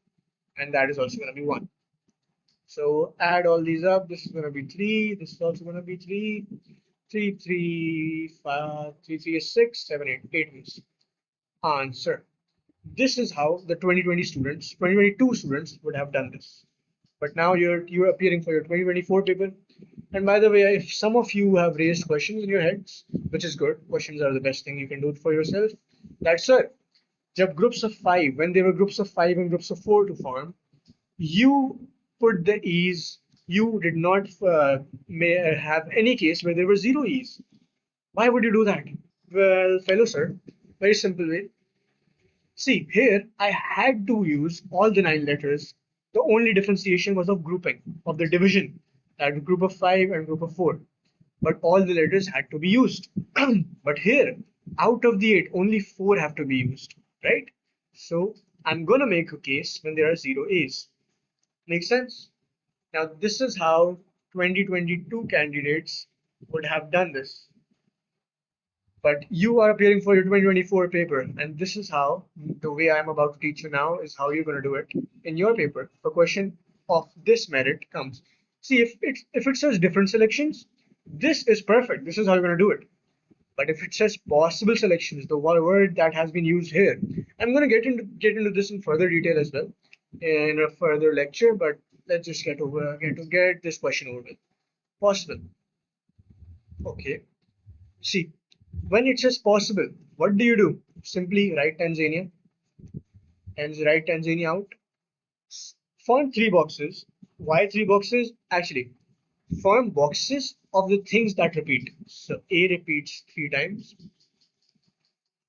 [SPEAKER 1] And that is also going to be 1. So add all these up. This is going to be 3. This is also going to be 3. 3, 3, 5, 3, 3 is 6, 7, 8. 8 A's. Answer. This is how the 2020 students, 2022 students would have done this. But now you're appearing for your 2024 paper. And by the way, if some of you have raised questions in your heads, which is good, questions are the best thing you can do for yourself. That's sir, जब groups of 5, when there were groups of 5 and groups of 4 to form, you put the e's. You did not may have any case where there were zero e's. Why would you do that? Well, fellow sir, very simple way. See, here I had to use all the 9 letters. The only differentiation was of grouping, of the division, that group of 5 and group of 4. But all the letters had to be used. But here, out of the 8, only 4 have to be used, right? So I'm going to make a case when there are 0 A's. Make sense? Now, this is how 2022 candidates would have done this. But you are appearing for your 2024 paper, and this is how the way I'm about to teach you now is how you're going to do it in your paper. A question of this merit comes. See, if it says different selections, this is perfect. This is how you're going to do it. But if it says possible selections, the word that has been used here, I'm going to get into this in further detail as well in a further lecture. But let's just get this question over with. Possible. Okay. See, when it says possible, what do you do? Simply write Tanzania and write Tanzania out. Form three boxes. Why three boxes? Actually, form boxes of the things that repeat. So A repeats 3 times.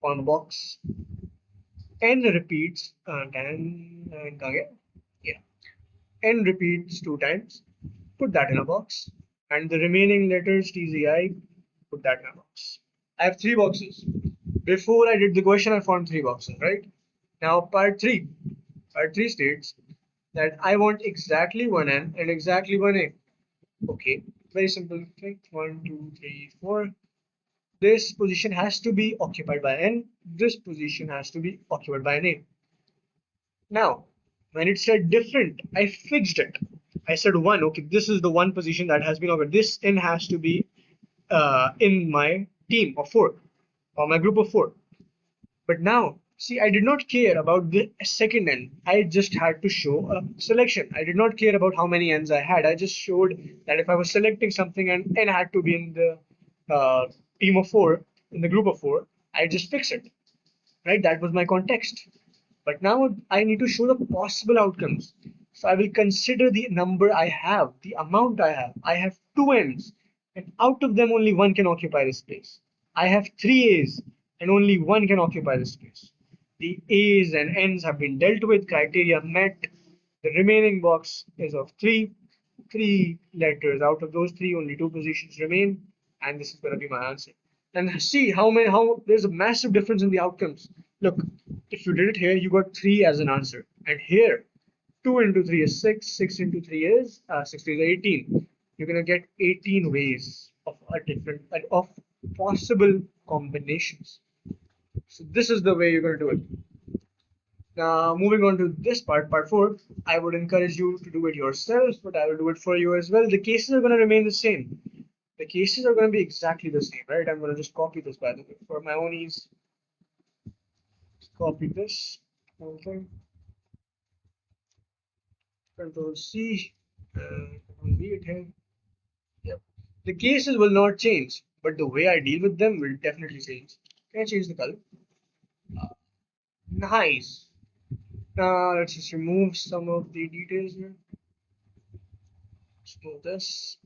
[SPEAKER 1] Form box. N repeats 10. Yeah. N repeats 2 times. Put that in a box. And the remaining letters TZI, put that in a box. I have 3 boxes. Before I did the question, I formed 3 boxes, right? Now part 3. Part 3 states that I want exactly one N and exactly one A. Okay, very simple thing. 1, 2, 3, 4. This position has to be occupied by N. This position has to be occupied by an A. Now, when it said different, I fixed it. I said 1. Okay, this is the one position that has been occupied. This N has to be in my team of 4 or my group of 4. But now See, I did not care about the second n. I just had to show a selection. I did not care about how many n's I had. I just showed that if I was selecting something and n had to be in the uh, team of four, in the group of four, I just fix it. Right? That was my context. But now I need to show the possible outcomes. So I will consider the number I have, the amount I have. I have two n's, and out of them only one can occupy the space. I have three a's, and only one can occupy the space. The a's and n's have been dealt with, criteria met. The remaining box is of three letters. Out of those three, only two positions remain, and this is going to be my answer. And see how there's a massive difference in the outcomes. Look, if you did it here, you got three as an answer, and here, two into three is six. Six into three is 16 is 18. You're gonna get 18 ways of a different of possible combinations. So this is the way you're gonna do it. Now, moving on to this part four, I would encourage you to do it yourself, but I will do it for you as well. The cases are going to remain the same. The cases are going to be exactly the same, right? I'm going to just copy this, by the way, for my own ease. Copy this whole thing, Control C, Control V it here. Yep. The cases will not change, but the way I deal with them will definitely change. Can I change the color? Nice. Now let's just remove some of the details here. Smooth this.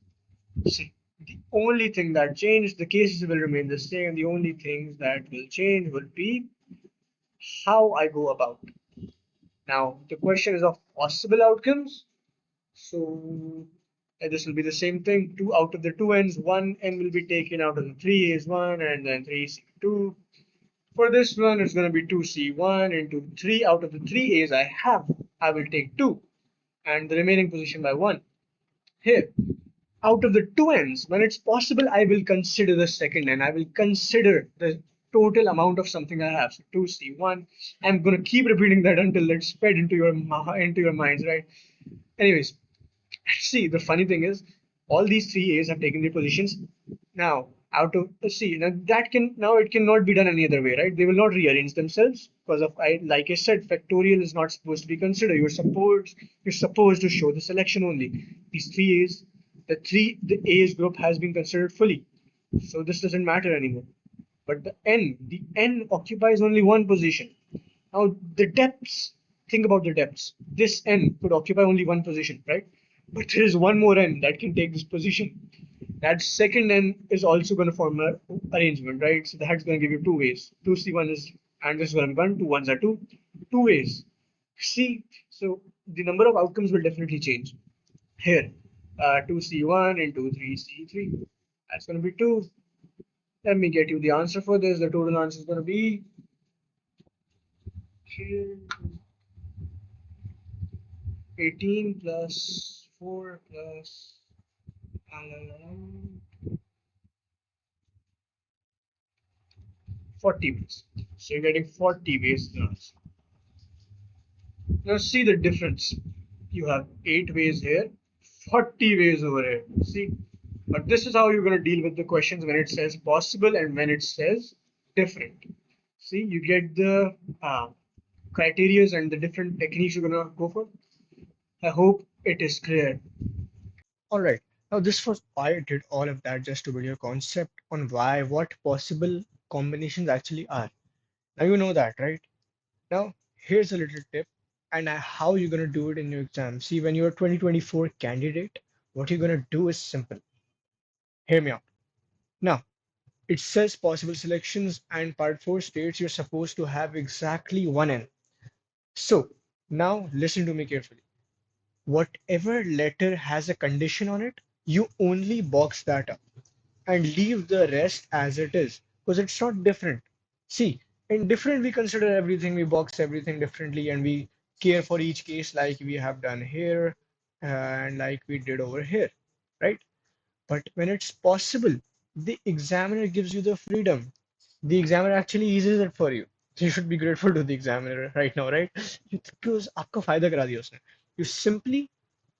[SPEAKER 1] See, the only thing that changed, the cases will remain the same. The only things that will change will be how I go about. Now, the question is of possible outcomes. So, this will be the same thing. Two out of the two n's, one n will be taken out of the three a's one, and then three c2. For this one, it's going to be 2c1 into 3 out of the 3 a's I have. I will take 2 and the remaining position by 1. Here, out of the two n's, when it's possible, I will consider the second n. I will consider the total amount of something I have. So 2c1. I'm gonna keep repeating that until it's fed into your minds, right? Anyways, see, the funny thing is, all these three A's have taken their positions. Now, out of see, now it cannot be done any other way, right? They will not rearrange themselves because of like I said, factorial is not supposed to be considered. You're supposed to show the selection only. These three A's, the A's group has been considered fully, so this doesn't matter anymore. But the n occupies only one position. Now the depths, think about the depths. This n could occupy only one position, right? But there is one more n that can take this position. That second n is also going to form an arrangement, right? So that's going to give you two ways. 2c1 is, and this is going to be 1, two ones are 2, two ways. See, so the number of outcomes will definitely change. Here, 2c1 into 3c3. That's going to be 2. Let me get you the answer for this. The total answer is going to be 18 plus 4 plus 40 ways. So you're getting 40 ways to answer. Now see the difference. You have 8 ways here, 40 ways over here. See? But this is how you're going to deal with the questions when it says possible and when it says different. See, you get the criterias and the different techniques you're going to go for. I hope it is clear.
[SPEAKER 2] All right. Now, this was I did all of that just to build your concept on what possible combinations actually are. Now you know that, right? Now, here's a little tip and how you're going to do it in your exam. See, when you're a 2024 candidate, what you're going to do is simple. Hear me out. Now, it says possible selections, and part 4 states you're supposed to have exactly one N. So, now listen to me carefully. Whatever letter has a condition on it, you only box that up and leave the rest as it is because it's not different. See, in different, we consider everything, we box everything differently, and we care for each case like we have done here and like we did over here, right? But when it's possible, the examiner gives you the freedom. The examiner actually eases it for you. So you should be grateful to the examiner right now, right? Because आपका फायदा करा दिया उसने. You simply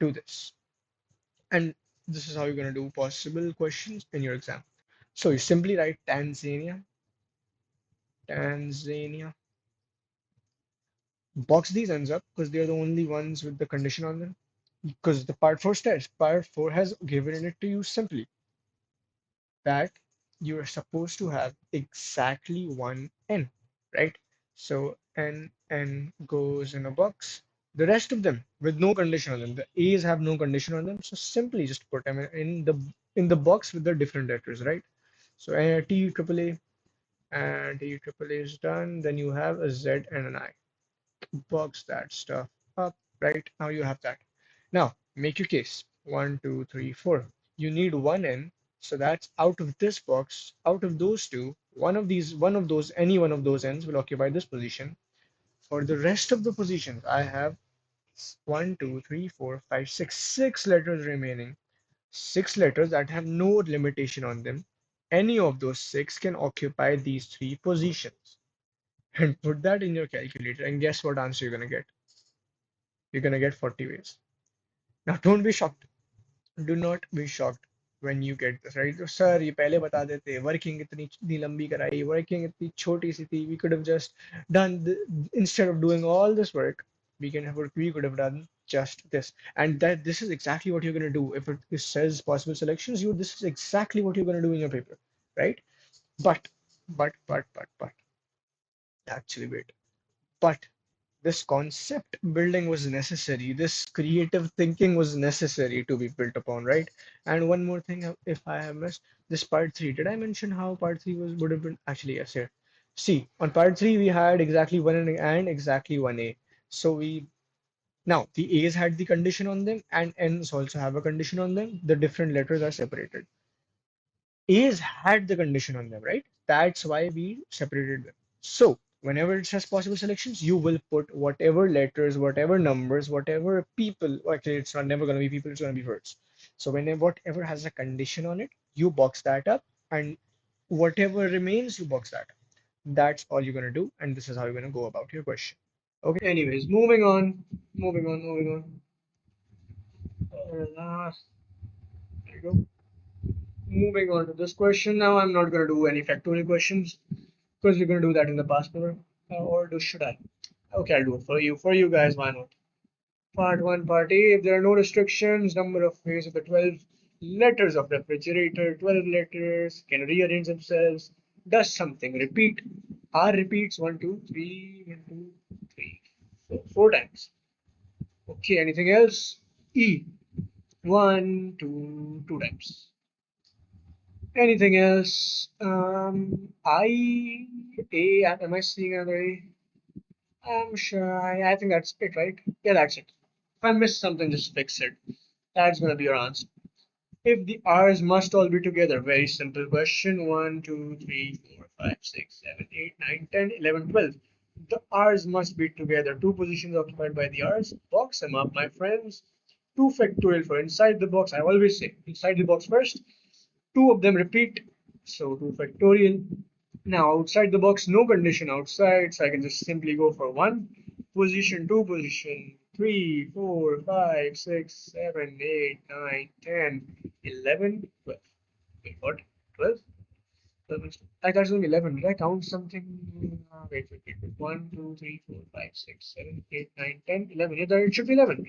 [SPEAKER 2] do this. And this is how you're going to do possible questions in your exam. So you simply write Tanzania, Tanzania, box these ends up because they're the only ones with the condition on them. Because the part 4 has given it to you simply that you're supposed to have exactly one n, right? So n goes in a box. The rest of them with no condition on them. The A's have no condition on them, so simply just put them in the box with the different letters, right? So T triple A and T triple A is done. Then you have a Z and an I. Box that stuff up, right? Now you have that. Now make your case. One, two, three, four. You need one N, so that's out of this box, out of those two, one of those, any one of those N's will occupy this position. For the rest of the positions, I have one, two, three, four, five, six letters remaining. Six letters that have no limitation on them. Any of those six can occupy these three positions. And put that in your calculator, and guess what answer you're gonna get? You're gonna get 40 ways. Now, don't be shocked. Do not be shocked when you get this, right? So, sir, ये पहले बता देते working इतनी लंबी कराई, working इतनी छोटी सी थी. We could have just done instead of doing all this work, we could have done just this. And that this is exactly what you're gonna do. If it says possible selections, this is exactly what you're gonna do in your paper, right? But, but, actually wait. But this concept building was necessary. This creative thinking was necessary to be built upon, right? And one more thing, if I have missed this part three, did I mention how part three would have been? Actually, yes, here. See, on part three, we had exactly one and exactly one A. So we now the A's had the condition on them, and N's also have a condition on them. The different letters are separated. A's had the condition on them, right? That's why we separated them. So whenever it says possible selections, you will put whatever letters, whatever numbers, whatever people. Actually, it's not never going to be people, it's going to be words. So whenever whatever has a condition on it, you box that up, and whatever remains, you box that up. That's all you're going to do, and this is how you're going to go about your question. Okay.
[SPEAKER 1] Anyways, moving on. There you go. Moving on to this question. Now, I'm not going to do any factorial questions because we're going to do that in the past paper. Should I? Okay, I'll do it for you. For you guys, why not? Part 1, Part A. If there are no restrictions, number of ways of the 12 letters of refrigerator, 12 letters can rearrange themselves. Does something repeat? R repeats 1, 2, 3, 1, 2, 3, 4, 4 times. Okay, anything else? E. 1, 2, 2 times. Anything else? Am I seeing another A? I'm sure. I think that's it, right? Yeah, that's it. If I missed something, just fix it. That's gonna be your answer. If the R's must all be together, very simple question. 1, 2, 3, 4, 5, 6, 7, 8, 9, 10, 11, 12. The R's must be together. Two positions occupied by the R's. Box them up, my friends. 2 factorial for inside the box. I always say inside the box first. Two of them repeat. So 2 factorial. Now outside the box, no condition outside, so I can just simply go for one position, two position, 3, 4, 5, 6, 7, 8, 9, 10, 11, 12. Wait, what? 12? 12 I thought it was only 11. Did I count something? Wait. 1, 2, 3, 4, 5, 6, 7, 8, 9, 10, 11. Yeah, it should be 11.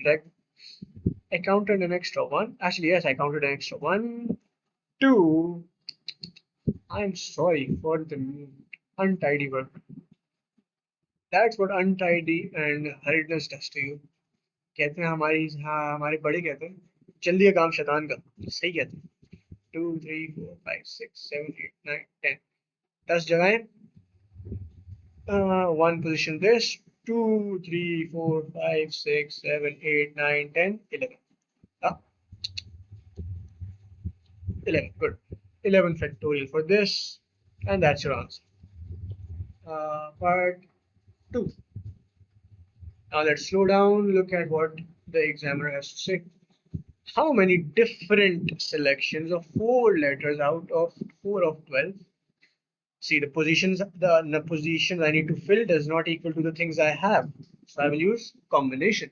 [SPEAKER 1] I counted an extra one. Actually, yes, I counted an extra one, two. I'm sorry for the untidy work. That's what untidy and hurriedness does to you. कहते हैं हमारे बड़े कहते हैं जल्दी का काम शैतान का सही कहते हैं 2, 3, 4, 5, 6, 7, 8, 9, 10 10 जगहें one position this 2, 3, 4, 5, 6, 7, 8, 9, 10, 11 ah, 11 good 11 factorial for this and that's your answer part 2. Now let's slow down, look at what the examiner has to say. How many different selections of four letters out of 4 of 12? See, the positions I need to fill does not equal to the things I have. So I will use combination.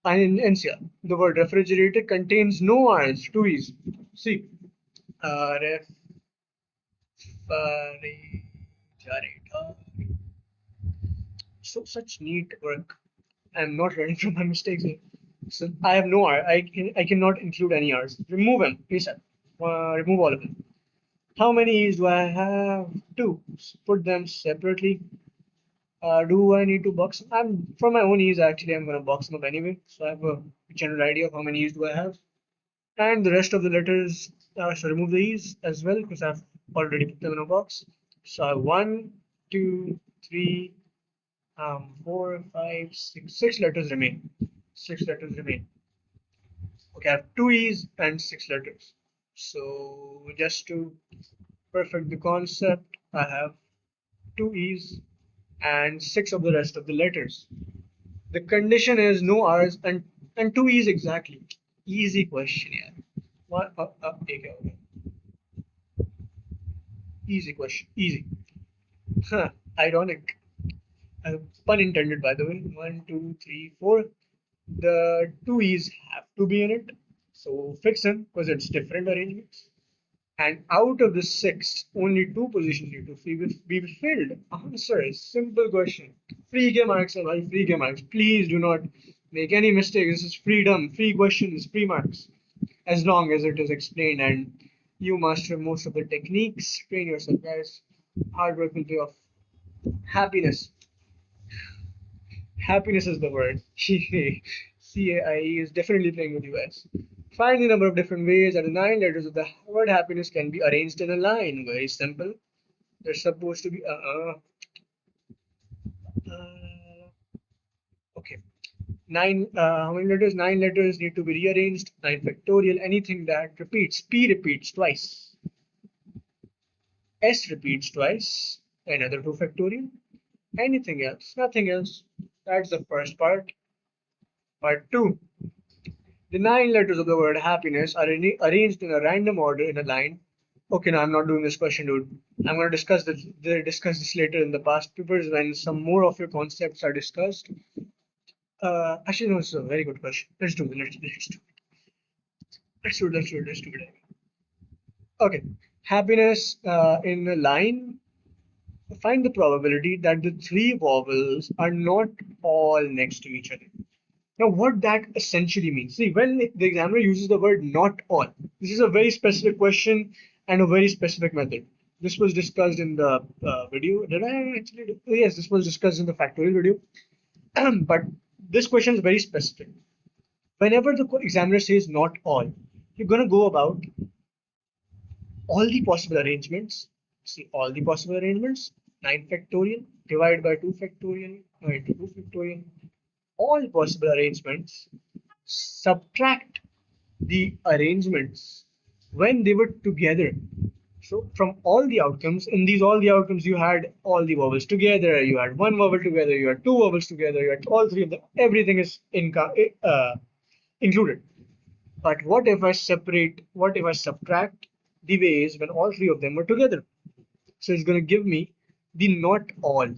[SPEAKER 1] And in Easea, the word refrigerator contains no R's, two E's. See, refrigerator. So such neat work. I'm not learning from my mistakes here. So I have no R. I cannot include any R's. Remove them. Reset. Remove all of them. How many E's do I have? Two. Put them separately. Do I need to box them? I'm for my own ease. Actually, I'm gonna box them up anyway. So I have a general idea of how many E's do I have, and the rest of the letters. So remove the E's as well because I've already put them in a box. So I have one, two, three, four, five, six. Six letters remain. Six letters remain. Okay, I have two E's and six letters. So just to perfect the concept, I have two E's and six of the rest of the letters. The condition is no R's and two E's exactly. Easy question, yeah. What? Okay, okay. Easy question. Easy. Huh. Ironic. Pun intended, by the way. One, two, three, four. The two E's have to be in it. So fix them because it's different arrangements. And out of the six, only two positions need to be filled. Answer is simple question. Free game marks are like free game marks. Please do not make any mistakes. This is freedom, free questions, free marks. As long as it is explained and you master most of the techniques, train yourself, guys. Hard work will pay off. Happiness. Happiness is the word. CAIE is definitely playing with you guys. Find the number of different ways that the nine letters of the word happiness can be arranged in a line. Very simple. They're supposed to be uh, okay. Nine how many letters? Nine letters need to be rearranged. Nine factorial. Anything that repeats. P repeats twice. S repeats twice. Another two factorial. Anything else? Nothing else. That's the first part. Part two. The nine letters of the word happiness are arranged in a random order in a line. Okay, no, I'm not doing this question, dude. I'm going to discuss this later in the past papers when some more of your concepts are discussed. Actually, no, it's a very good question. Let's do it. Let's do it. Okay, happiness in a line. Find the probability that the three vowels are not all next to each other. Now, what that essentially means, see, when the examiner uses the word not all, this is a very specific question and a very specific method. This was discussed in the video. Did I actually do? Yes, this was discussed in the factorial video. But this question is very specific. Whenever the examiner says not all, you're going to go about all the possible arrangements. See, all the possible arrangements, 9 factorial, divide by 2 factorial, divide by 2 factorial, all possible arrangements, subtract the arrangements when they were together. So from all the outcomes, in these all the outcomes, you had all the vowels together, you had one vowel together, you had two vowels together, you had all three of them. Everything is included. But what if I subtract the ways when all three of them were together? So it's going to give me the not all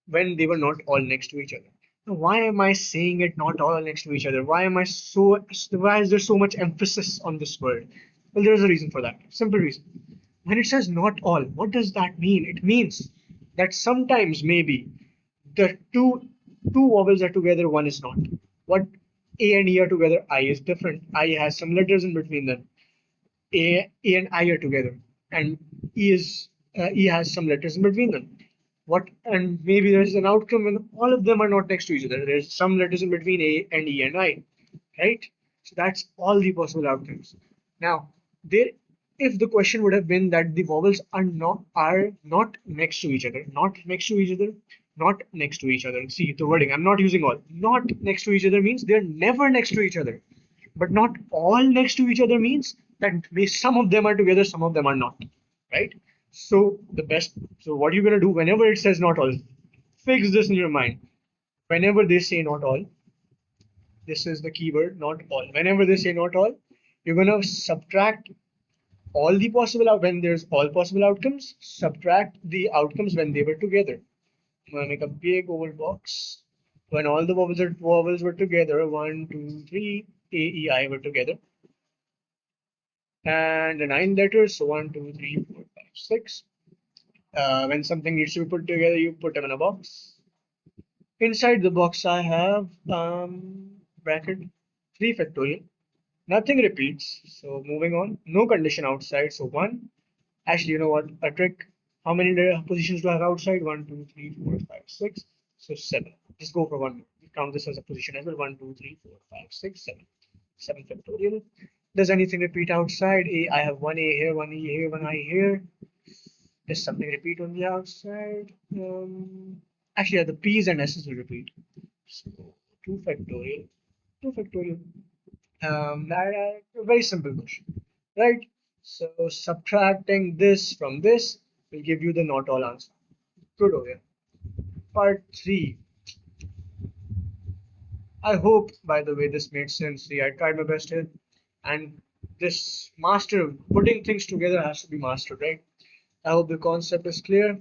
[SPEAKER 1] when they were not all next to each other. Now, why am I saying it not all next to each other? Why is there so much emphasis on this word? Well, there's a reason for that. Simple reason. When it says not all, what does that mean? It means that sometimes maybe the two vowels are together, one is not. What A and E are together, I is different. I has some letters in between them. A and I are together, and E has some letters in between them. What and maybe there's an outcome when all of them are not next to each other. There's some letters in between A and E and I, right? So that's all the possible outcomes. Now, there, if the question would have been that the vowels are not next to each other, not next to each other, not next to each other. See the wording. I'm not using all. Not next to each other means they're never next to each other, but not all next to each other means that some of them are together, some of them are not, right? So so what you're going to do whenever it says not all, fix this in your mind. Whenever they say not all, this is the keyword, not all. Whenever they say not all, you're going to subtract all the possible when there's all possible outcomes, subtract the outcomes when they were together. I'm going to make a big oval box. When all the vowels were together, one, two, three, A, E, I were together, and the nine letters, so one, two, three, four, five, six. When something needs to be put together, you put them in a box. Inside the box, I have bracket 3 factorial. Nothing repeats. So moving on. No condition outside. So 1. Actually, you know what? A trick. How many positions do I have outside? One, 2, 3, 4, 5, 6. So 7. Just go for one more. Count this as a position as well. 1, 2, 3, 4, 5, 6, 7. 7 factorial. Does anything repeat outside? I have one A here, one E here, one I here. Does something repeat on the outside? Actually, yeah, the P's and S's will repeat. So 2 factorial. 2 factorial. A very simple question, right? So subtracting this from this will give you the not all answer. Good over here. Part 3. I hope, by the way, this made sense. See, I tried my best here. And this putting things together has to be mastered, right? I hope the concept is clear.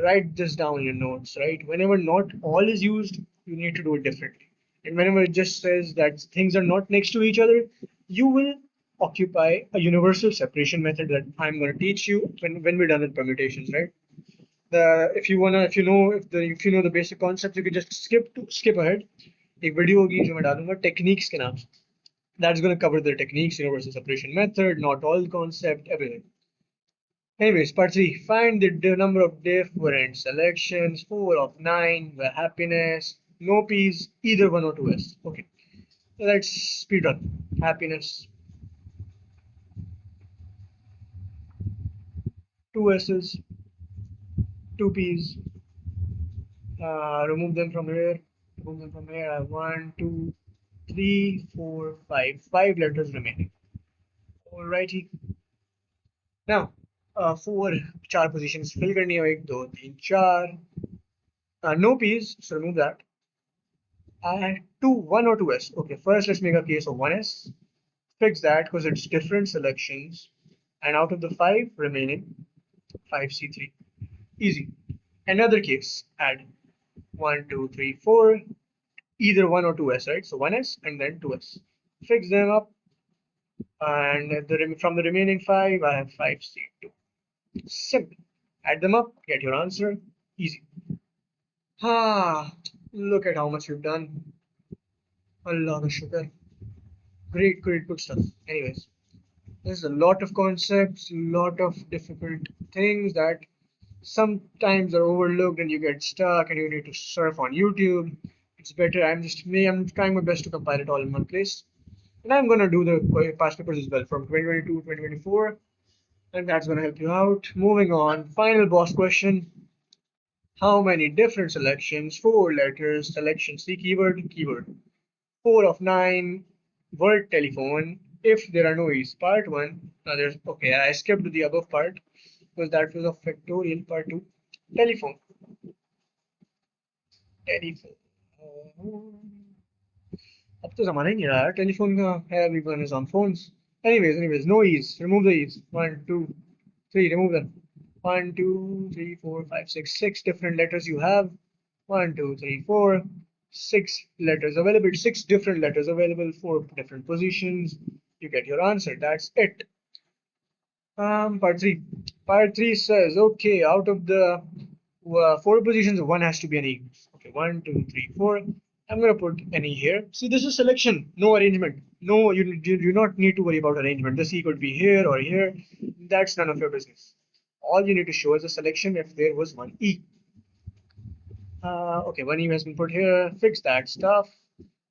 [SPEAKER 1] Write this down in your notes, right? Whenever not all is used, you need to do it differently. And whenever it just says that things are not next to each other, you will occupy a universal separation method that I'm going to teach you when we're done with permutations, right? If you wanna if you know the basic concepts, you can just skip ahead. एक video होगी जो मैं डालूंगा techniques के नाम से. That's going to cover the techniques, universal separation method, not all concept, everything. Anyways, part 3. Find the number of different selections. 4 of 9 were happiness. No P's, either 1 or 2s. Okay, let's speed run. Happiness, 2 S's, 2 P's. Remove them from here. Remove them from here. I have 1, 2, 3, 4, 5. 5 letters remaining. Alrighty. Now, 4 4 positions fill करनी है. 1, 2, 3, 4. No P's, so remove that. Two, 1 or 2s. Okay, first let's make a case of 1s. Fix that because it's different selections. And out of the 5 remaining, 5C3. Easy. Another case, add 1, 2, 3, 4, either 1 or 2s, right? So 1s and then 2s. Fix them up. And from the remaining 5, I have 5C2. Simple. Add them up, get your answer. Easy. Look at how much you've done. Allah shukr. Great, great, good stuff. Anyways, there's a lot of concepts, a lot of difficult things that sometimes are overlooked and you get stuck and you need to surf on YouTube. It's better. I'm trying my best to compile it all in one place. And I'm gonna do the past papers as well from 2022, 2024, and that's gonna help you out. Moving on, final boss question. How many different selections? 4 letters, selection C keyword. 4 of 9, word telephone, if there are no E's. Part 1, now there's, okay, I skipped the above part because that was a factorial. Part 2, telephone. Telephone. अब तो जमाना ही नहीं रहा यार telephone का है everyone is on phones. Anyways, no E's. Remove the E's. 1, 2, 3. Remove them. 1, 2, 3, 4, 5, 6. 6 different letters you have. 1, 2, 3, 4. 6 letters available. 6 different letters available. 4 different positions. You get your answer. That's it. Part 3. Part 3 says, okay, out of the 4 positions, one has to be an E. Okay, 1, 2, 3, 4. I'm going to put an E here. See, this is selection, no arrangement. No, you do not need to worry about arrangement. This E could be here or here. That's none of your business. All you need to show is a selection if there was one E. Okay, one E has been put here. Fix that stuff.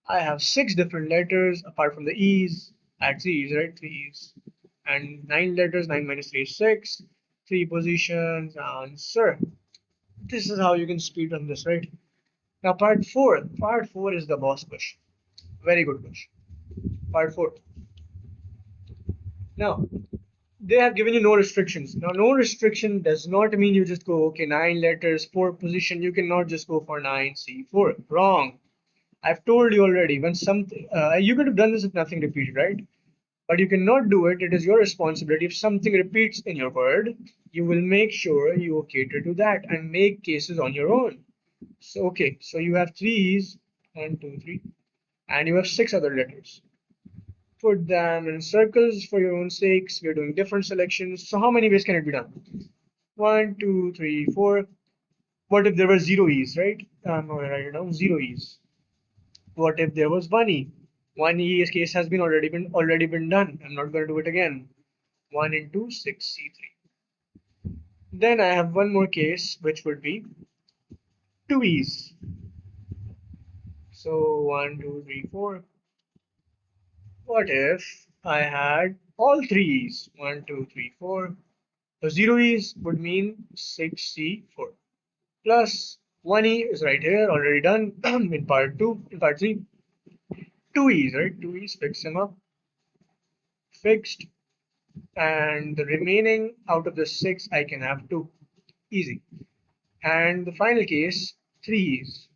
[SPEAKER 1] I have 6 different letters apart from the E's. Add 3 E's, right? 3 E's. And 9 letters, 9 minus 3 is 6. 3 positions, answer. This is how you can speed run this, right? Now, part 4. Part 4 is the boss question. Very good question. Part 4. Now, they have given you no restrictions. Now, no restriction does not mean you just go, okay, 9 letters, 4 position. You cannot just go for 9C4. Wrong. I've told you already. When something, you could have done this if nothing repeated, right? But you cannot do it. It is your responsibility. If something repeats in your word, you will make sure you cater to that and make cases on your own. So, okay, so you have 3's, 1, 2, 3, and you have 6 other letters. Put them in circles for your own sakes. We're doing different selections. So, how many ways can it be done? 1, 2, 3, 4. What if there were zero E's, right? I'm going to write it down, zero E's. What if there was one E? One E case has been already been done. I'm not going to do it again. 1 into 6C3. Then I have one more case, which would be two E's. So 1, 2, 3, 4. What if I had all three E's? 1, 2, 3, 4. So zero E's would mean 6C4. Plus 1E is right here, already done in part 2, in part 3. Two E's, right? Two E's, fix them up, fixed. And the remaining out of the 6, I can have 2. Easy. And the final case, 3 E's.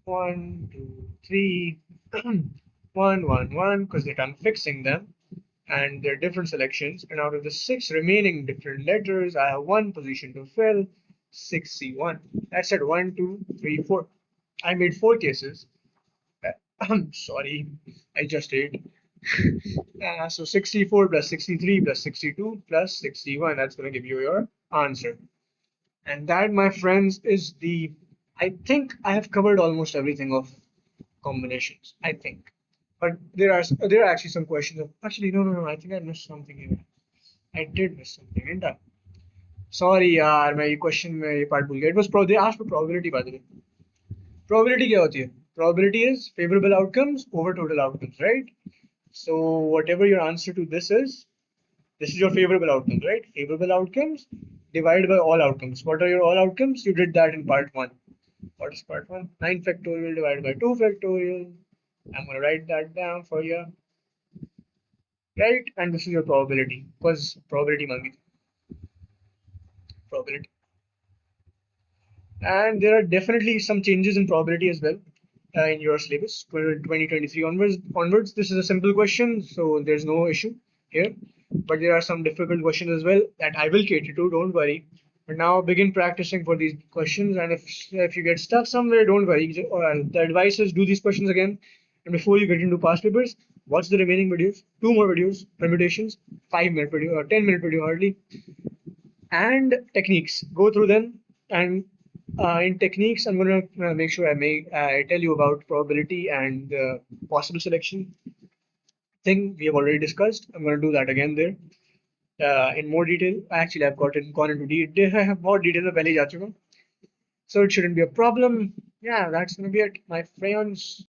[SPEAKER 1] 1, 2, 3, 1, 1, 1, because that I'm fixing them. And they're different selections. And out of the 6 remaining different letters, I have one position to fill, 6C1. That's it, 1, 2, 3, 4. I made 4 cases. I'm sorry, I just did. So 64 plus 63 plus 62 plus 61. That's going to give you your answer. And that, my friends, is the. I think I have covered almost everything of combinations. I think. But there are actually some questions of. Actually, no. I think I missed something here. I did miss something, didn't I? Sorry, यार मैं ये question में ये part भूल गया. It was they asked for probability, by the way. Probability क्या होती है? Probability is favorable outcomes over total outcomes, right? So whatever your answer to this is your favorable outcomes, right? Favorable outcomes divided by all outcomes. What are your all outcomes? You did that in part 1. What is part 1? 9 factorial divided by 2 factorial. I'm going to write that down for you, right? And this is your probability, because probability mangi thi, probability. And there are definitely some changes in probability as well in your syllabus 2023 onwards. This is a simple question, so there's no issue here. But there are some difficult questions as well that I will cater to. Don't worry. But now begin practicing for these questions, and if you get stuck somewhere, don't worry. The advice is do these questions again, and before you get into past papers, watch the remaining videos, 2 more videos, permutations, 5 minute video or 10 minute video hardly, and techniques. Go through them, and in techniques, I'm going to make sure I tell you about probability and possible selection thing we have already discussed. I'm going to do that again there in more detail. Actually, I've gone into detail, more detail में पहले ही जा चुका हूँ. So it shouldn't be a problem. Yeah, that's going to be it, my friends.